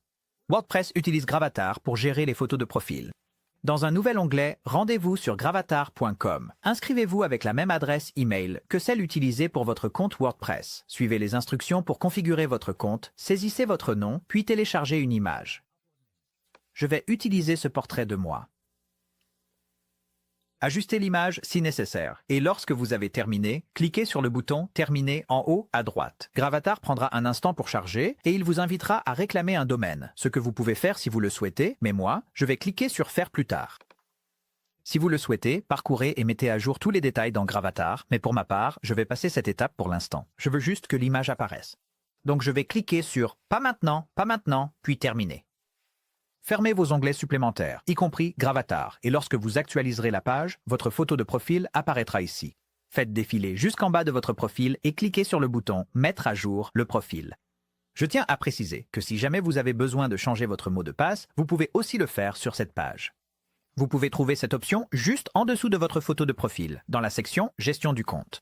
WordPress utilise Gravatar pour gérer les photos de profil. Dans un nouvel onglet, rendez-vous sur gravatar.com. Inscrivez-vous avec la même adresse email que celle utilisée pour votre compte WordPress. Suivez les instructions pour configurer votre compte, saisissez votre nom, puis téléchargez une image. Je vais utiliser ce portrait de moi. Ajustez l'image si nécessaire, et lorsque vous avez terminé, cliquez sur le bouton « Terminer » en haut à droite. Gravatar prendra un instant pour charger et il vous invitera à réclamer un domaine, ce que vous pouvez faire si vous le souhaitez, mais moi, je vais cliquer sur « Faire plus tard ». Si vous le souhaitez, parcourez et mettez à jour tous les détails dans Gravatar, mais pour ma part, je vais passer cette étape pour l'instant. Je veux juste que l'image apparaisse. Donc je vais cliquer sur « Pas maintenant », puis « Terminer ». Fermez vos onglets supplémentaires, y compris Gravatar, et lorsque vous actualiserez la page, votre photo de profil apparaîtra ici. Faites défiler jusqu'en bas de votre profil et cliquez sur le bouton « Mettre à jour le profil ». Je tiens à préciser que si jamais vous avez besoin de changer votre mot de passe, vous pouvez aussi le faire sur cette page. Vous pouvez trouver cette option juste en dessous de votre photo de profil, dans la section « Gestion du compte ».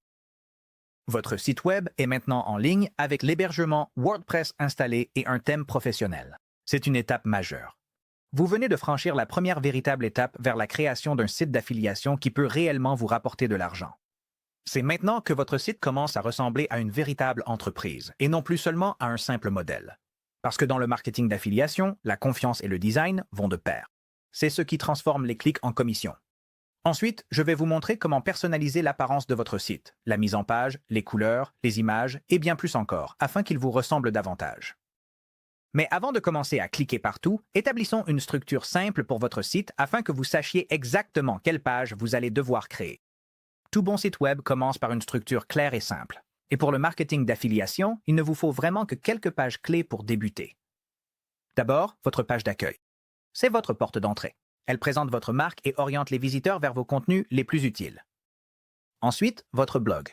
Votre site web est maintenant en ligne avec l'hébergement WordPress installé et un thème professionnel. C'est une étape majeure. Vous venez de franchir la première véritable étape vers la création d'un site d'affiliation qui peut réellement vous rapporter de l'argent. C'est maintenant que votre site commence à ressembler à une véritable entreprise, et non plus seulement à un simple modèle. Parce que dans le marketing d'affiliation, la confiance et le design vont de pair. C'est ce qui transforme les clics en commissions. Ensuite, je vais vous montrer comment personnaliser l'apparence de votre site, la mise en page, les couleurs, les images et bien plus encore, afin qu'il vous ressemble davantage. Mais avant de commencer à cliquer partout, établissons une structure simple pour votre site afin que vous sachiez exactement quelle page vous allez devoir créer. Tout bon site web commence par une structure claire et simple. Et pour le marketing d'affiliation, il ne vous faut vraiment que quelques pages clés pour débuter. D'abord, votre page d'accueil. C'est votre porte d'entrée. Elle présente votre marque et oriente les visiteurs vers vos contenus les plus utiles. Ensuite, votre blog.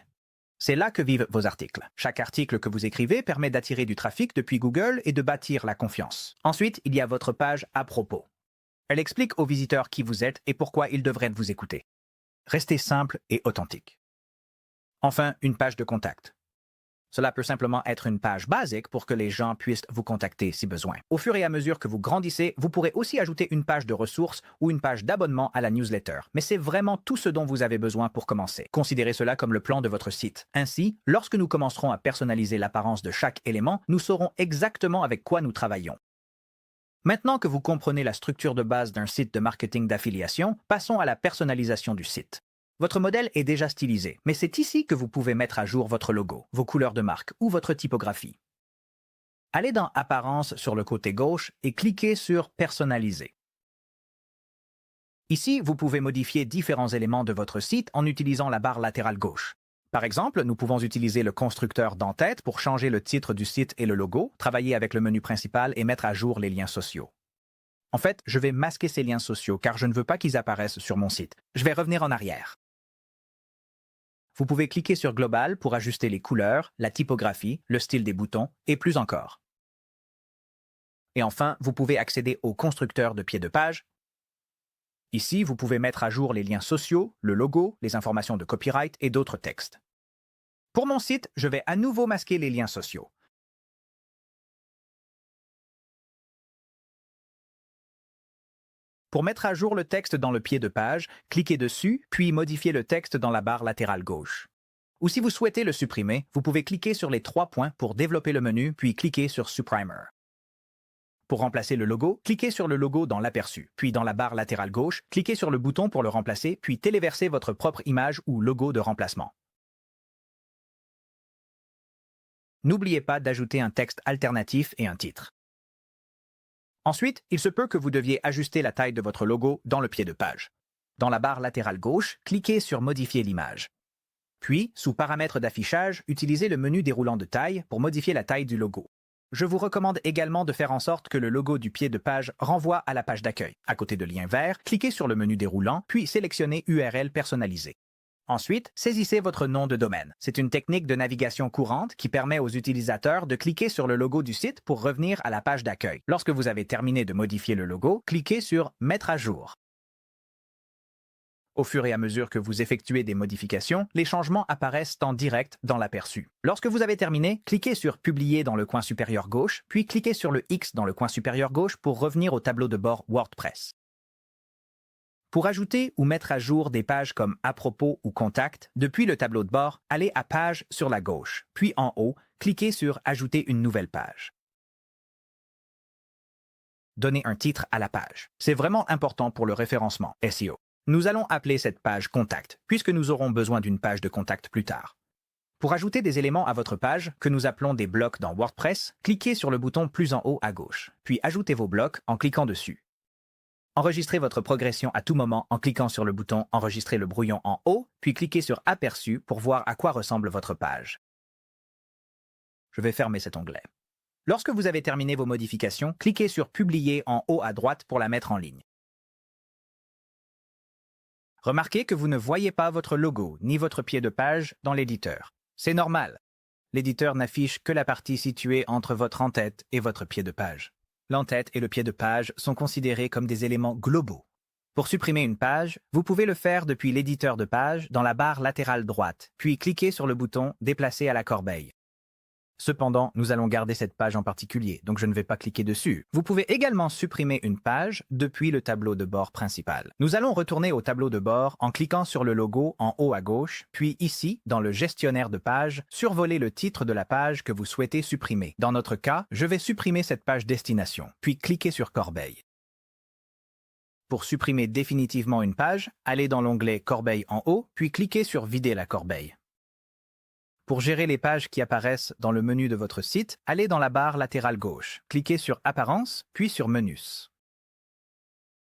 C'est là que vivent vos articles. Chaque article que vous écrivez permet d'attirer du trafic depuis Google et de bâtir la confiance. Ensuite, il y a votre page à propos. Elle explique aux visiteurs qui vous êtes et pourquoi ils devraient vous écouter. Restez simple et authentique. Enfin, une page de contact. Cela peut simplement être une page basique pour que les gens puissent vous contacter si besoin. Au fur et à mesure que vous grandissez, vous pourrez aussi ajouter une page de ressources ou une page d'abonnement à la newsletter. Mais c'est vraiment tout ce dont vous avez besoin pour commencer. Considérez cela comme le plan de votre site. Ainsi, lorsque nous commencerons à personnaliser l'apparence de chaque élément, nous saurons exactement avec quoi nous travaillons. Maintenant que vous comprenez la structure de base d'un site de marketing d'affiliation, passons à la personnalisation du site. Votre modèle est déjà stylisé, mais c'est ici que vous pouvez mettre à jour votre logo, vos couleurs de marque ou votre typographie. Allez dans Apparence sur le côté gauche et cliquez sur Personnaliser. Ici, vous pouvez modifier différents éléments de votre site en utilisant la barre latérale gauche. Par exemple, nous pouvons utiliser le constructeur d'en-tête pour changer le titre du site et le logo, travailler avec le menu principal et mettre à jour les liens sociaux. En fait, je vais masquer ces liens sociaux car je ne veux pas qu'ils apparaissent sur mon site. Je vais revenir en arrière. Vous pouvez cliquer sur Global pour ajuster les couleurs, la typographie, le style des boutons et plus encore. Et enfin, vous pouvez accéder au constructeur de pied de page. Ici, vous pouvez mettre à jour les liens sociaux, le logo, les informations de copyright et d'autres textes. Pour mon site, je vais à nouveau masquer les liens sociaux. Pour mettre à jour le texte dans le pied de page, cliquez dessus, puis modifiez le texte dans la barre latérale gauche. Ou si vous souhaitez le supprimer, vous pouvez cliquer sur les 3 points pour développer le menu, puis cliquer sur Supprimer. Pour remplacer le logo, cliquez sur le logo dans l'aperçu, puis dans la barre latérale gauche, cliquez sur le bouton pour le remplacer, puis téléversez votre propre image ou logo de remplacement. n'oubliez pas d'ajouter un texte alternatif et un titre. Ensuite, il se peut que vous deviez ajuster la taille de votre logo dans le pied de page. Dans la barre latérale gauche, cliquez sur Modifier l'image. Puis, sous Paramètres d'affichage, utilisez le menu déroulant de taille pour modifier la taille du logo. Je vous recommande également de faire en sorte que le logo du pied de page renvoie à la page d'accueil. À côté de lien vert, cliquez sur le menu déroulant, puis sélectionnez URL personnalisé. Ensuite, saisissez votre nom de domaine. C'est une technique de navigation courante qui permet aux utilisateurs de cliquer sur le logo du site pour revenir à la page d'accueil. Lorsque vous avez terminé de modifier le logo, cliquez sur Mettre à jour. Au fur et à mesure que vous effectuez des modifications, les changements apparaissent en direct dans l'aperçu. Lorsque vous avez terminé, cliquez sur Publier dans le coin supérieur gauche, puis cliquez sur le X dans le coin supérieur gauche pour revenir au tableau de bord WordPress. Pour ajouter ou mettre à jour des pages comme À propos ou Contact, depuis le tableau de bord, allez à Page sur la gauche, puis en haut, cliquez sur Ajouter une nouvelle page. Donnez un titre à la page. C'est vraiment important pour le référencement SEO. Nous allons appeler cette page Contact, puisque nous aurons besoin d'une page de contact plus tard. Pour ajouter des éléments à votre page, que nous appelons des blocs dans WordPress, cliquez sur le bouton plus en haut à gauche, puis ajoutez vos blocs en cliquant dessus. Enregistrez votre progression à tout moment en cliquant sur le bouton Enregistrer le brouillon en haut, puis cliquez sur Aperçu pour voir à quoi ressemble votre page. Je vais fermer cet onglet. Lorsque vous avez terminé vos modifications, cliquez sur Publier en haut à droite pour la mettre en ligne. Remarquez que vous ne voyez pas votre logo ni votre pied de page dans l'éditeur. C'est normal. L'éditeur n'affiche que la partie située entre votre en-tête et votre pied de page. L'en-tête et le pied de page sont considérés comme des éléments globaux. Pour supprimer une page, vous pouvez le faire depuis l'éditeur de page dans la barre latérale droite, puis cliquez sur le bouton Déplacer à la corbeille. Cependant, nous allons garder cette page en particulier, donc je ne vais pas cliquer dessus. Vous pouvez également supprimer une page depuis le tableau de bord principal. Nous allons retourner au tableau de bord en cliquant sur le logo en haut à gauche, puis ici, dans le gestionnaire de page, survoler le titre de la page que vous souhaitez supprimer. Dans notre cas, je vais supprimer cette page destination, puis cliquez sur Corbeille. Pour supprimer définitivement une page, allez dans l'onglet Corbeille en haut, puis cliquez sur Vider la corbeille. Pour gérer les pages qui apparaissent dans le menu de votre site, allez dans la barre latérale gauche, cliquez sur Apparence, puis sur Menus.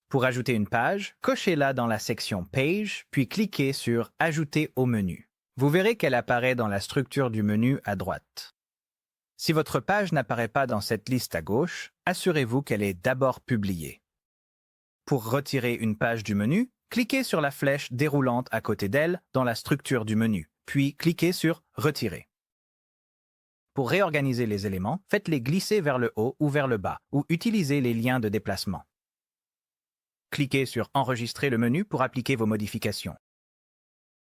Pour ajouter une page, cochez-la dans la section Page, puis cliquez sur Ajouter au menu. Vous verrez qu'elle apparaît dans la structure du menu à droite. Si votre page n'apparaît pas dans cette liste à gauche, assurez-vous qu'elle est d'abord publiée. Pour retirer une page du menu, cliquez sur la flèche déroulante à côté d'elle dans la structure du menu, puis cliquez sur « Retirer ». Pour réorganiser les éléments, faites-les glisser vers le haut ou vers le bas, ou utilisez les liens de déplacement. Cliquez sur « Enregistrer le menu » pour appliquer vos modifications.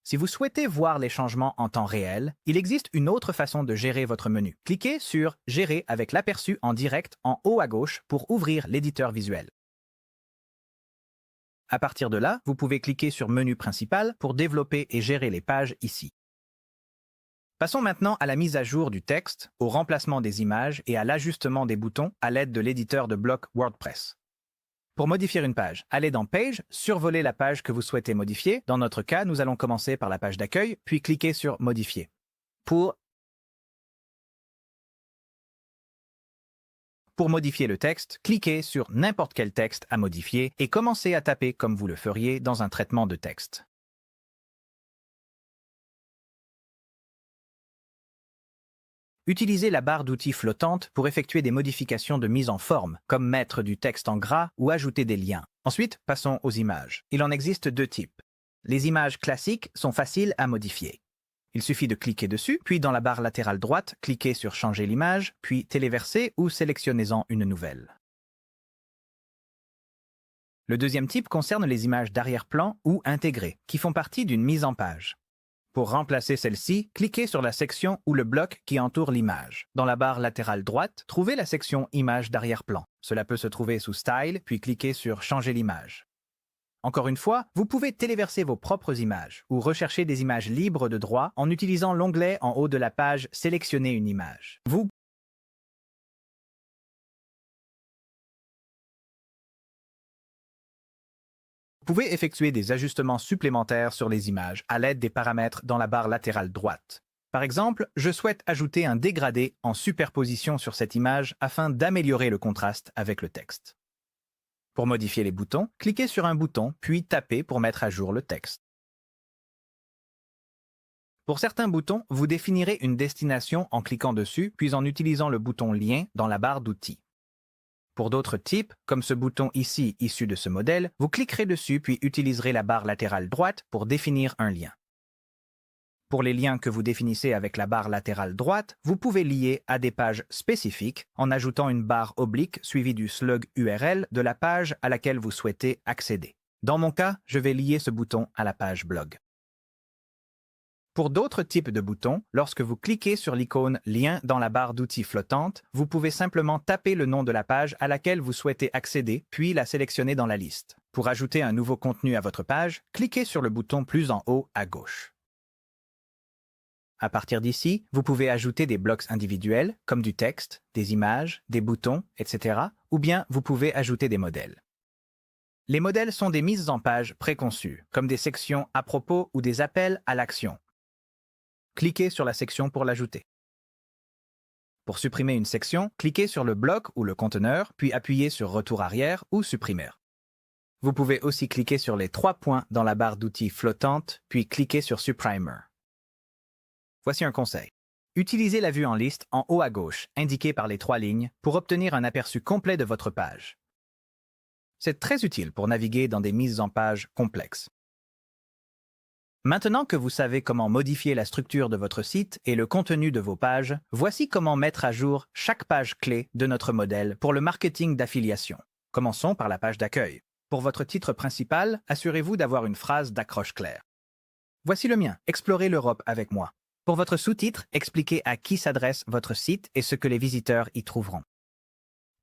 Si vous souhaitez voir les changements en temps réel, il existe une autre façon de gérer votre menu. Cliquez sur « Gérer avec l'aperçu en direct » en haut à gauche pour ouvrir l'éditeur visuel. À partir de là, vous pouvez cliquer sur Menu principal pour développer et gérer les pages ici. Passons maintenant à la mise à jour du texte, au remplacement des images et à l'ajustement des boutons à l'aide de l'éditeur de blocs WordPress. Pour modifier une page, allez dans Page, survolez la page que vous souhaitez modifier. Dans notre cas, nous allons commencer par la page d'accueil, puis cliquer sur Modifier. Pour modifier le texte, cliquez sur n'importe quel texte à modifier et commencez à taper comme vous le feriez dans un traitement de texte. Utilisez la barre d'outils flottante pour effectuer des modifications de mise en forme, comme mettre du texte en gras ou ajouter des liens. Ensuite, passons aux images. Il en existe deux types. Les images classiques sont faciles à modifier. Il suffit de cliquer dessus, puis dans la barre latérale droite, cliquez sur Changer l'image, puis Téléverser ou sélectionnez-en une nouvelle. Le deuxième type concerne les images d'arrière-plan ou intégrées, qui font partie d'une mise en page. Pour remplacer celle-ci, cliquez sur la section ou le bloc qui entoure l'image. Dans la barre latérale droite, trouvez la section Images d'arrière-plan. Cela peut se trouver sous Style, puis cliquez sur Changer l'image. Encore une fois, vous pouvez téléverser vos propres images ou rechercher des images libres de droit en utilisant l'onglet en haut de la page Sélectionner une image. Vous pouvez effectuer des ajustements supplémentaires sur les images à l'aide des paramètres dans la barre latérale droite. Par exemple, je souhaite ajouter un dégradé en superposition sur cette image afin d'améliorer le contraste avec le texte. Pour modifier les boutons, cliquez sur un bouton, puis tapez pour mettre à jour le texte. Pour certains boutons, vous définirez une destination en cliquant dessus, puis en utilisant le bouton Lien dans la barre d'outils. Pour d'autres types, comme ce bouton ici issu de ce modèle, vous cliquerez dessus puis utiliserez la barre latérale droite pour définir un lien. Pour les liens que vous définissez avec la barre latérale droite, vous pouvez lier à des pages spécifiques en ajoutant une barre oblique suivie du slug URL de la page à laquelle vous souhaitez accéder. Dans mon cas, je vais lier ce bouton à la page blog. Pour d'autres types de boutons, lorsque vous cliquez sur l'icône Lien dans la barre d'outils flottante, vous pouvez simplement taper le nom de la page à laquelle vous souhaitez accéder, puis la sélectionner dans la liste. Pour ajouter un nouveau contenu à votre page, cliquez sur le bouton plus en haut à gauche. À partir d'ici, vous pouvez ajouter des blocs individuels, comme du texte, des images, des boutons, etc., ou bien vous pouvez ajouter des modèles. Les modèles sont des mises en page préconçues, comme des sections à propos ou des appels à l'action. Cliquez sur la section pour l'ajouter. Pour supprimer une section, cliquez sur le bloc ou le conteneur, puis appuyez sur Retour arrière ou Supprimer. Vous pouvez aussi cliquer sur les 3 points dans la barre d'outils flottante, puis cliquer sur Supprimer. Voici un conseil. Utilisez la vue en liste en haut à gauche, indiquée par les 3 lignes, pour obtenir un aperçu complet de votre page. C'est très utile pour naviguer dans des mises en page complexes. Maintenant que vous savez comment modifier la structure de votre site et le contenu de vos pages, voici comment mettre à jour chaque page clé de notre modèle pour le marketing d'affiliation. Commençons par la page d'accueil. Pour votre titre principal, assurez-vous d'avoir une phrase d'accroche claire. Voici le mien, Explorez l'Europe avec moi. Pour votre sous-titre, expliquez à qui s'adresse votre site et ce que les visiteurs y trouveront.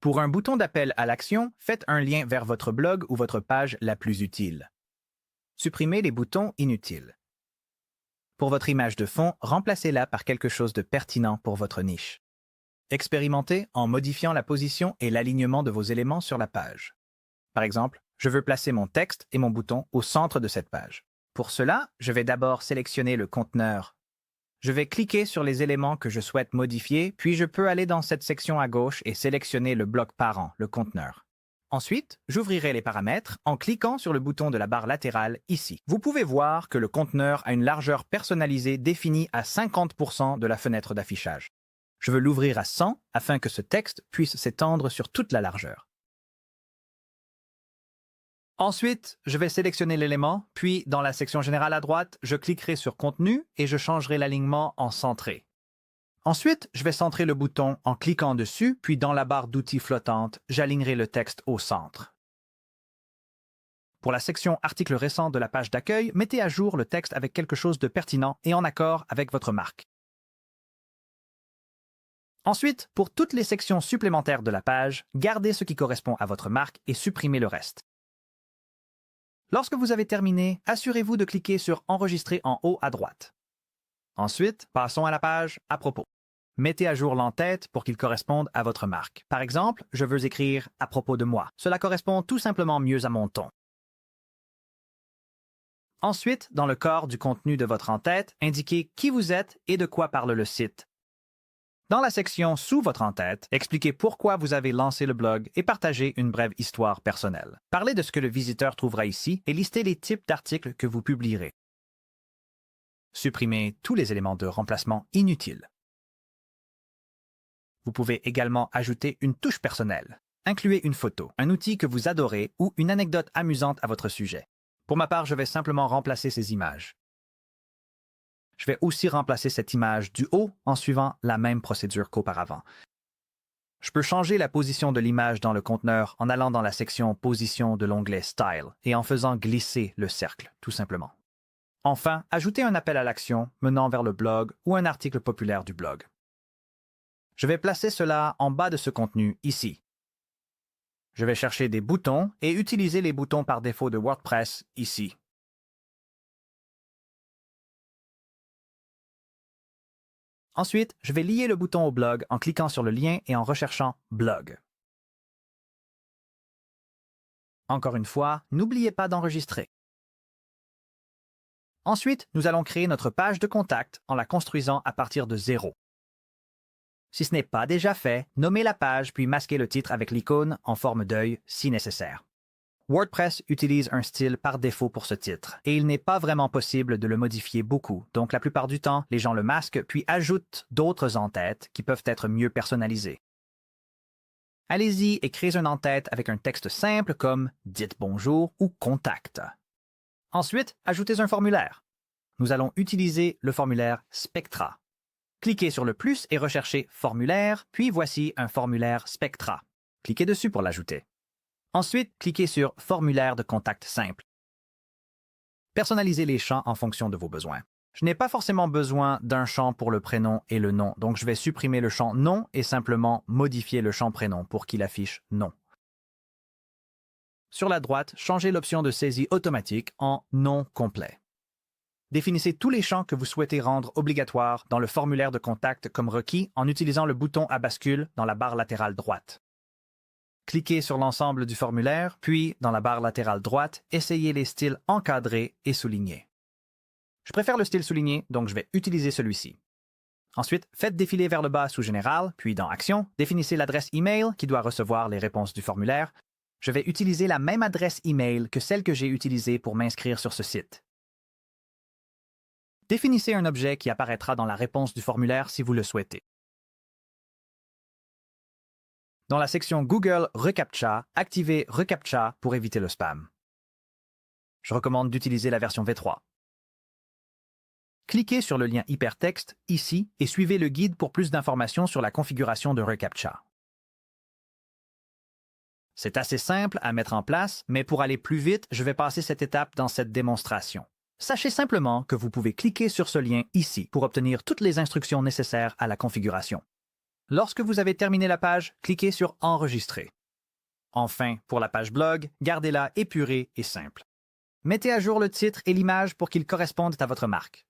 Pour un bouton d'appel à l'action, faites un lien vers votre blog ou votre page la plus utile. Supprimez les boutons inutiles. Pour votre image de fond, remplacez-la par quelque chose de pertinent pour votre niche. Expérimentez en modifiant la position et l'alignement de vos éléments sur la page. Par exemple, je veux placer mon texte et mon bouton au centre de cette page. Pour cela, je vais d'abord sélectionner le conteneur. Je vais cliquer sur les éléments que je souhaite modifier, puis je peux aller dans cette section à gauche et sélectionner le bloc parent, le conteneur. Ensuite, j'ouvrirai les paramètres en cliquant sur le bouton de la barre latérale ici. Vous pouvez voir que le conteneur a une largeur personnalisée définie à 50% de la fenêtre d'affichage. Je veux l'ouvrir à 100 afin que ce texte puisse s'étendre sur toute la largeur. Ensuite, je vais sélectionner l'élément, puis dans la section générale à droite, je cliquerai sur Contenu et je changerai l'alignement en centré. Ensuite, je vais centrer le bouton en cliquant dessus, puis dans la barre d'outils flottante, j'alignerai le texte au centre. Pour la section Articles récents de la page d'accueil, mettez à jour le texte avec quelque chose de pertinent et en accord avec votre marque. Ensuite, pour toutes les sections supplémentaires de la page, gardez ce qui correspond à votre marque et supprimez le reste. Lorsque vous avez terminé, assurez-vous de cliquer sur Enregistrer en haut à droite. Ensuite, passons à la page à propos. Mettez à jour l'entête pour qu'il corresponde à votre marque. Par exemple, je veux écrire « à propos de moi ». Cela correspond tout simplement mieux à mon ton. Ensuite, dans le corps du contenu de votre entête, indiquez qui vous êtes et de quoi parle le site. Dans la section sous votre entête, expliquez pourquoi vous avez lancé le blog et partagez une brève histoire personnelle. Parlez de ce que le visiteur trouvera ici et listez les types d'articles que vous publierez. Supprimez tous les éléments de remplacement inutiles. Vous pouvez également ajouter une touche personnelle. Incluez une photo, un outil que vous adorez ou une anecdote amusante à votre sujet. Pour ma part, je vais simplement remplacer ces images. Je vais aussi remplacer cette image du haut en suivant la même procédure qu'auparavant. Je peux changer la position de l'image dans le conteneur en allant dans la section Position de l'onglet Style et en faisant glisser le cercle, tout simplement. Enfin, ajoutez un appel à l'action menant vers le blog ou un article populaire du blog. Je vais placer cela en bas de ce contenu ici. Je vais chercher des boutons et utiliser les boutons par défaut de WordPress ici. Ensuite, je vais lier le bouton au blog en cliquant sur le lien et en recherchant « Blog ». Encore une fois, n'oubliez pas d'enregistrer. Ensuite, nous allons créer notre page de contact en la construisant à partir de 0. Si ce n'est pas déjà fait, nommez la page puis masquez le titre avec l'icône en forme d'œil si nécessaire. WordPress utilise un style par défaut pour ce titre, et il n'est pas vraiment possible de le modifier beaucoup, donc la plupart du temps, les gens le masquent puis ajoutent d'autres en-têtes qui peuvent être mieux personnalisées. Allez-y et créez un en-tête avec un texte simple comme « Dites bonjour » ou « Contact ». Ensuite, ajoutez un formulaire. Nous allons utiliser le formulaire Spectra. Cliquez sur le plus et recherchez « Formulaire », puis voici un formulaire Spectra. Cliquez dessus pour l'ajouter. Ensuite, cliquez sur « Formulaire de contact simple ». Personnalisez les champs en fonction de vos besoins. Je n'ai pas forcément besoin d'un champ pour le prénom et le nom, donc je vais supprimer le champ « Nom » et simplement modifier le champ « Prénom » pour qu'il affiche « Nom ». Sur la droite, changez l'option de saisie automatique en « Nom complet ». Définissez tous les champs que vous souhaitez rendre obligatoires dans le formulaire de contact comme requis en utilisant le bouton à bascule dans la barre latérale droite. Cliquez sur l'ensemble du formulaire, puis, dans la barre latérale droite, essayez les styles encadrés et soulignés. Je préfère le style souligné, donc je vais utiliser celui-ci. Ensuite, faites défiler vers le bas sous Général, puis dans Action, définissez l'adresse email qui doit recevoir les réponses du formulaire. Je vais utiliser la même adresse email que celle que j'ai utilisée pour m'inscrire sur ce site. Définissez un objet qui apparaîtra dans la réponse du formulaire si vous le souhaitez. Dans la section Google reCAPTCHA, activez reCAPTCHA pour éviter le spam. Je recommande d'utiliser la version V3. Cliquez sur le lien hypertexte ici et suivez le guide pour plus d'informations sur la configuration de reCAPTCHA. C'est assez simple à mettre en place, mais pour aller plus vite, je vais passer cette étape dans cette démonstration. Sachez simplement que vous pouvez cliquer sur ce lien ici pour obtenir toutes les instructions nécessaires à la configuration. Lorsque vous avez terminé la page, cliquez sur « Enregistrer ». Enfin, pour la page blog, gardez-la épurée et simple. Mettez à jour le titre et l'image pour qu'ils correspondent à votre marque.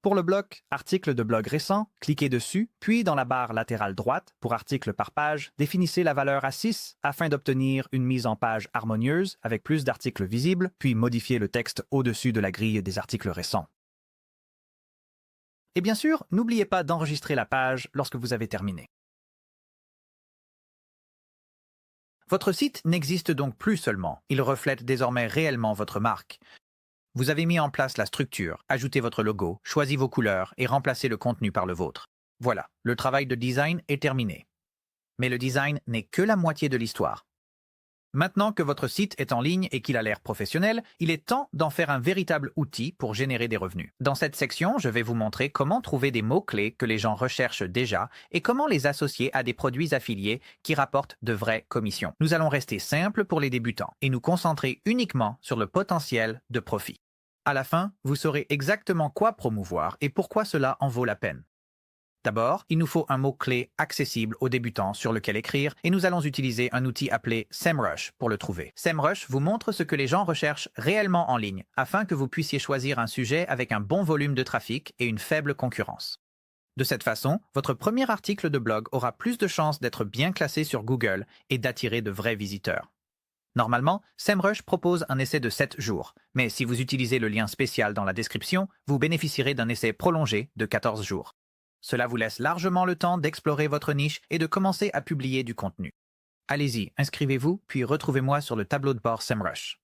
Pour le bloc « Article de blog récent », cliquez dessus, puis dans la barre latérale droite, pour article par page, définissez la valeur à 6 afin d'obtenir une mise en page harmonieuse avec plus d'articles visibles, puis modifiez le texte au-dessus de la grille des articles récents. Et bien sûr, n'oubliez pas d'enregistrer la page lorsque vous avez terminé. Votre site n'existe donc plus seulement, il reflète désormais réellement votre marque. Vous avez mis en place la structure, ajouté votre logo, choisi vos couleurs et remplacé le contenu par le vôtre. Voilà, le travail de design est terminé. Mais le design n'est que la moitié de l'histoire. Maintenant que votre site est en ligne et qu'il a l'air professionnel, il est temps d'en faire un véritable outil pour générer des revenus. Dans cette section, je vais vous montrer comment trouver des mots-clés que les gens recherchent déjà et comment les associer à des produits affiliés qui rapportent de vraies commissions. Nous allons rester simples pour les débutants et nous concentrer uniquement sur le potentiel de profit. À la fin, vous saurez exactement quoi promouvoir et pourquoi cela en vaut la peine. D'abord, il nous faut un mot-clé accessible aux débutants sur lequel écrire et nous allons utiliser un outil appelé SEMrush pour le trouver. SEMrush vous montre ce que les gens recherchent réellement en ligne afin que vous puissiez choisir un sujet avec un bon volume de trafic et une faible concurrence. De cette façon, votre premier article de blog aura plus de chances d'être bien classé sur Google et d'attirer de vrais visiteurs. Normalement, SEMrush propose un essai de 7 jours, mais si vous utilisez le lien spécial dans la description, vous bénéficierez d'un essai prolongé de 14 jours. Cela vous laisse largement le temps d'explorer votre niche et de commencer à publier du contenu. Allez-y, inscrivez-vous, puis retrouvez-moi sur le tableau de bord SEMrush.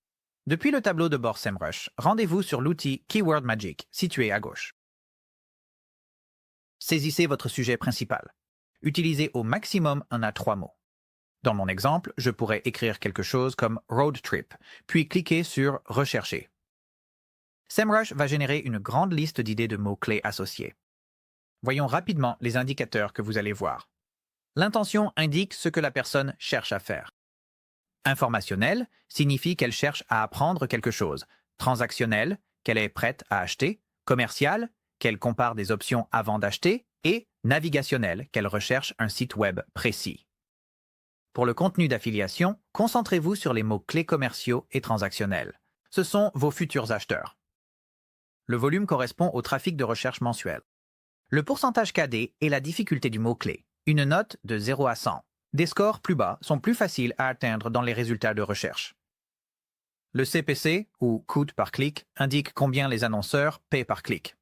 Depuis le tableau de bord SEMrush, rendez-vous sur l'outil Keyword Magic, situé à gauche. Saisissez votre sujet principal. Utilisez au maximum un à 3 mots. Dans mon exemple, je pourrais écrire quelque chose comme « road trip », puis cliquer sur « Rechercher ». SEMrush va générer une grande liste d'idées de mots-clés associés. Voyons rapidement les indicateurs que vous allez voir. L'intention indique ce que la personne cherche à faire. Informationnel signifie qu'elle cherche à apprendre quelque chose. Transactionnel, qu'elle est prête à acheter. Commercial, qu'elle compare des options avant d'acheter. Et navigationnel, qu'elle recherche un site web précis. Pour le contenu d'affiliation, concentrez-vous sur les mots-clés commerciaux et transactionnels. Ce sont vos futurs acheteurs. Le volume correspond au trafic de recherche mensuel. Le pourcentage KD est la difficulté du mot-clé, une note de 0 à 100. Des scores plus bas sont plus faciles à atteindre dans les résultats de recherche. Le CPC, ou coût par clic, indique combien les annonceurs paient par clic.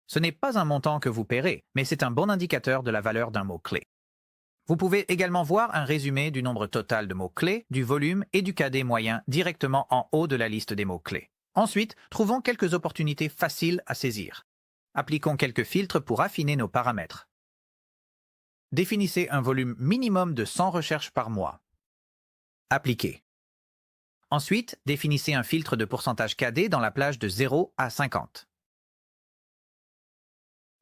Ce n'est pas un montant que vous paierez, mais c'est un bon indicateur de la valeur d'un mot-clé. Vous pouvez également voir un résumé du nombre total de mots-clés, du volume et du KD moyen directement en haut de la liste des mots-clés. Ensuite, trouvons quelques opportunités faciles à saisir. Appliquons quelques filtres pour affiner nos paramètres. Définissez un volume minimum de 100 recherches par mois. Appliquez. Ensuite, définissez un filtre de pourcentage KD dans la plage de 0 à 50.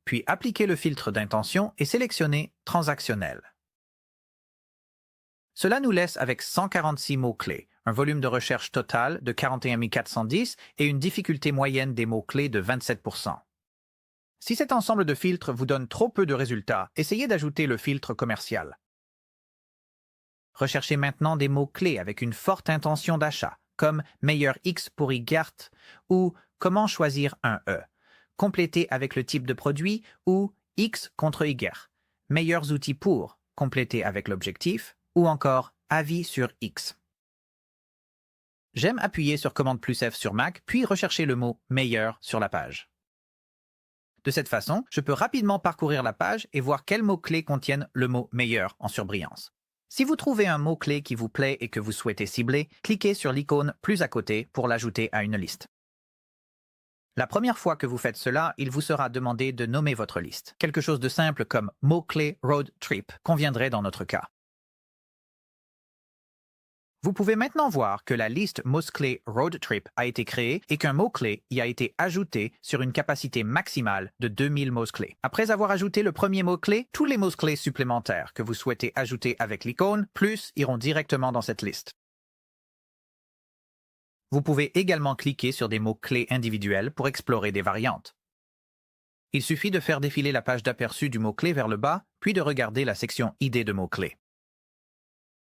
Puis appliquez le filtre d'intention et sélectionnez « Transactionnel ». Cela nous laisse avec 146 mots-clés, un volume de recherche total de 41 410 et une difficulté moyenne des mots-clés de 27%. Si cet ensemble de filtres vous donne trop peu de résultats, essayez d'ajouter le filtre commercial. Recherchez maintenant des mots-clés avec une forte intention d'achat, comme « meilleur X pour Y » ou « comment choisir un E », complété avec le type de produit ou « X contre Y », « meilleurs outils pour », complété avec l'objectif, ou encore « avis sur X ». J'aime appuyer sur commande plus F sur Mac, puis rechercher le mot « meilleur » sur la page. De cette façon, je peux rapidement parcourir la page et voir quels mots-clés contiennent le mot « meilleur » en surbrillance. Si vous trouvez un mot-clé qui vous plaît et que vous souhaitez cibler, cliquez sur l'icône plus à côté pour l'ajouter à une liste. La première fois que vous faites cela, il vous sera demandé de nommer votre liste. Quelque chose de simple comme mot-clé road trip conviendrait dans notre cas. Vous pouvez maintenant voir que la liste mots-clés road trip a été créée et qu'un mot-clé y a été ajouté sur une capacité maximale de 2000 mots-clés. Après avoir ajouté le premier mot-clé, tous les mots-clés supplémentaires que vous souhaitez ajouter avec l'icône plus iront directement dans cette liste. Vous pouvez également cliquer sur des mots-clés individuels pour explorer des variantes. Il suffit de faire défiler la page d'aperçu du mot-clé vers le bas, puis de regarder la section idées de mots-clés.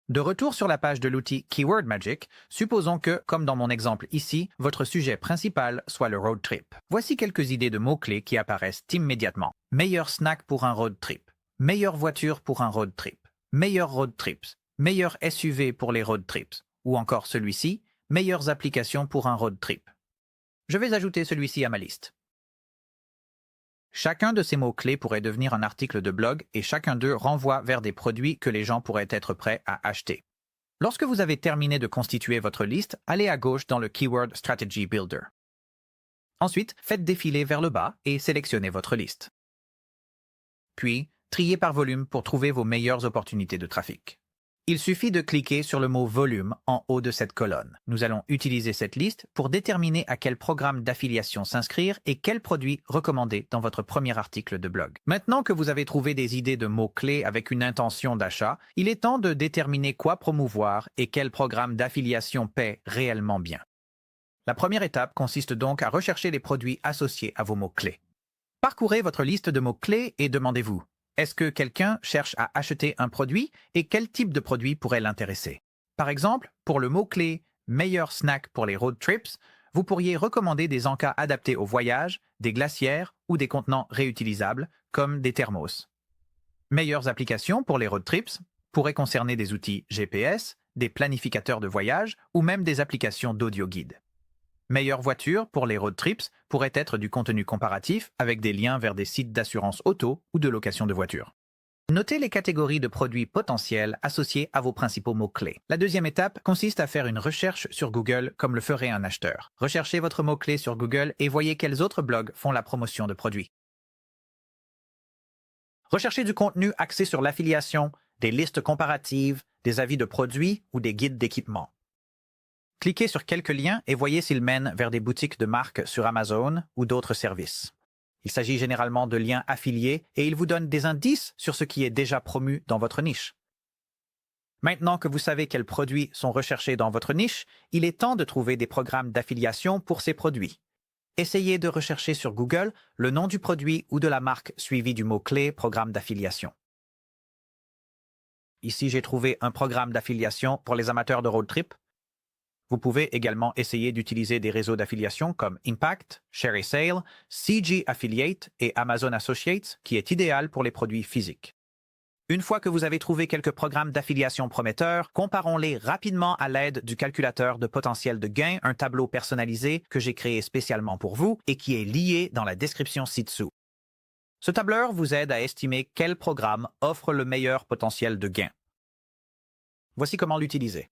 De retour sur la page de l'outil Keyword Magic, supposons que, comme dans mon exemple ici, votre sujet principal soit le road trip. Voici quelques idées de mots-clés qui apparaissent immédiatement. Meilleur snack pour un road trip. Meilleure voiture pour un road trip. Meilleurs road trips. Meilleur SUV pour les road trips. Ou encore celui-ci, meilleures applications pour un road trip. Je vais ajouter celui-ci à ma liste. Chacun de ces mots-clés pourrait devenir un article de blog et chacun d'eux renvoie vers des produits que les gens pourraient être prêts à acheter. Lorsque vous avez terminé de constituer votre liste, allez à gauche dans le Keyword Strategy Builder. Ensuite, faites défiler vers le bas et sélectionnez votre liste. Puis, triez par volume pour trouver vos meilleures opportunités de trafic. Il suffit de cliquer sur le mot « volume » en haut de cette colonne. Nous allons utiliser cette liste pour déterminer à quel programme d'affiliation s'inscrire et quel produit recommander dans votre premier article de blog. Maintenant que vous avez trouvé des idées de mots-clés avec une intention d'achat, il est temps de déterminer quoi promouvoir et quel programme d'affiliation paie réellement bien. La première étape consiste donc à rechercher les produits associés à vos mots-clés. Parcourez votre liste de mots-clés et demandez-vous: est-ce que quelqu'un cherche à acheter un produit et quel type de produit pourrait l'intéresser? Par exemple, pour le mot-clé « meilleur snack pour les road trips », vous pourriez recommander des encas adaptés au voyage, des glacières ou des contenants réutilisables, comme des thermos. Meilleures applications pour les road trips pourraient concerner des outils GPS, des planificateurs de voyage ou même des applications d'audio guide. Meilleure voiture pour les road trips pourrait être du contenu comparatif avec des liens vers des sites d'assurance auto ou de location de voitures. Notez les catégories de produits potentiels associés à vos principaux mots-clés. La deuxième étape consiste à faire une recherche sur Google comme le ferait un acheteur. Recherchez votre mot-clé sur Google et voyez quels autres blogs font la promotion de produits. Recherchez du contenu axé sur l'affiliation, des listes comparatives, des avis de produits ou des guides d'équipement. Cliquez sur quelques liens et voyez s'ils mènent vers des boutiques de marques sur Amazon ou d'autres services. Il s'agit généralement de liens affiliés et ils vous donnent des indices sur ce qui est déjà promu dans votre niche. Maintenant que vous savez quels produits sont recherchés dans votre niche, il est temps de trouver des programmes d'affiliation pour ces produits. Essayez de rechercher sur Google le nom du produit ou de la marque suivi du mot-clé « programme d'affiliation ». Ici, j'ai trouvé un programme d'affiliation pour les amateurs de road trip. Vous pouvez également essayer d'utiliser des réseaux d'affiliation comme Impact, Share Sale, CG Affiliate et Amazon Associates, qui est idéal pour les produits physiques. Une fois que vous avez trouvé quelques programmes d'affiliation prometteurs, comparons-les rapidement à l'aide du calculateur de potentiel de gain, un tableau personnalisé que j'ai créé spécialement pour vous et qui est lié dans la description ci-dessous. Ce tableur vous aide à estimer quel programme offre le meilleur potentiel de gain. Voici comment l'utiliser.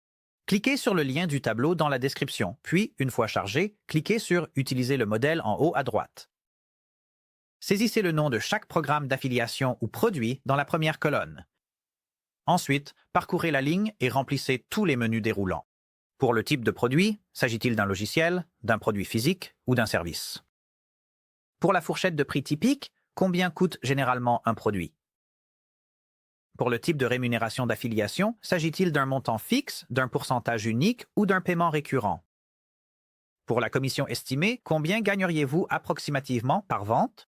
Cliquez sur le lien du tableau dans la description, puis, une fois chargé, cliquez sur « Utiliser le modèle » en haut à droite. Saisissez le nom de chaque programme d'affiliation ou produit dans la première colonne. Ensuite, parcourez la ligne et remplissez tous les menus déroulants. Pour le type de produit, s'agit-il d'un logiciel, d'un produit physique ou d'un service? Pour la fourchette de prix typique, combien coûte généralement un produit? Pour le type de rémunération d'affiliation, s'agit-il d'un montant fixe, d'un pourcentage unique ou d'un paiement récurrent? Pour la commission estimée, combien gagneriez-vous approximativement par vente?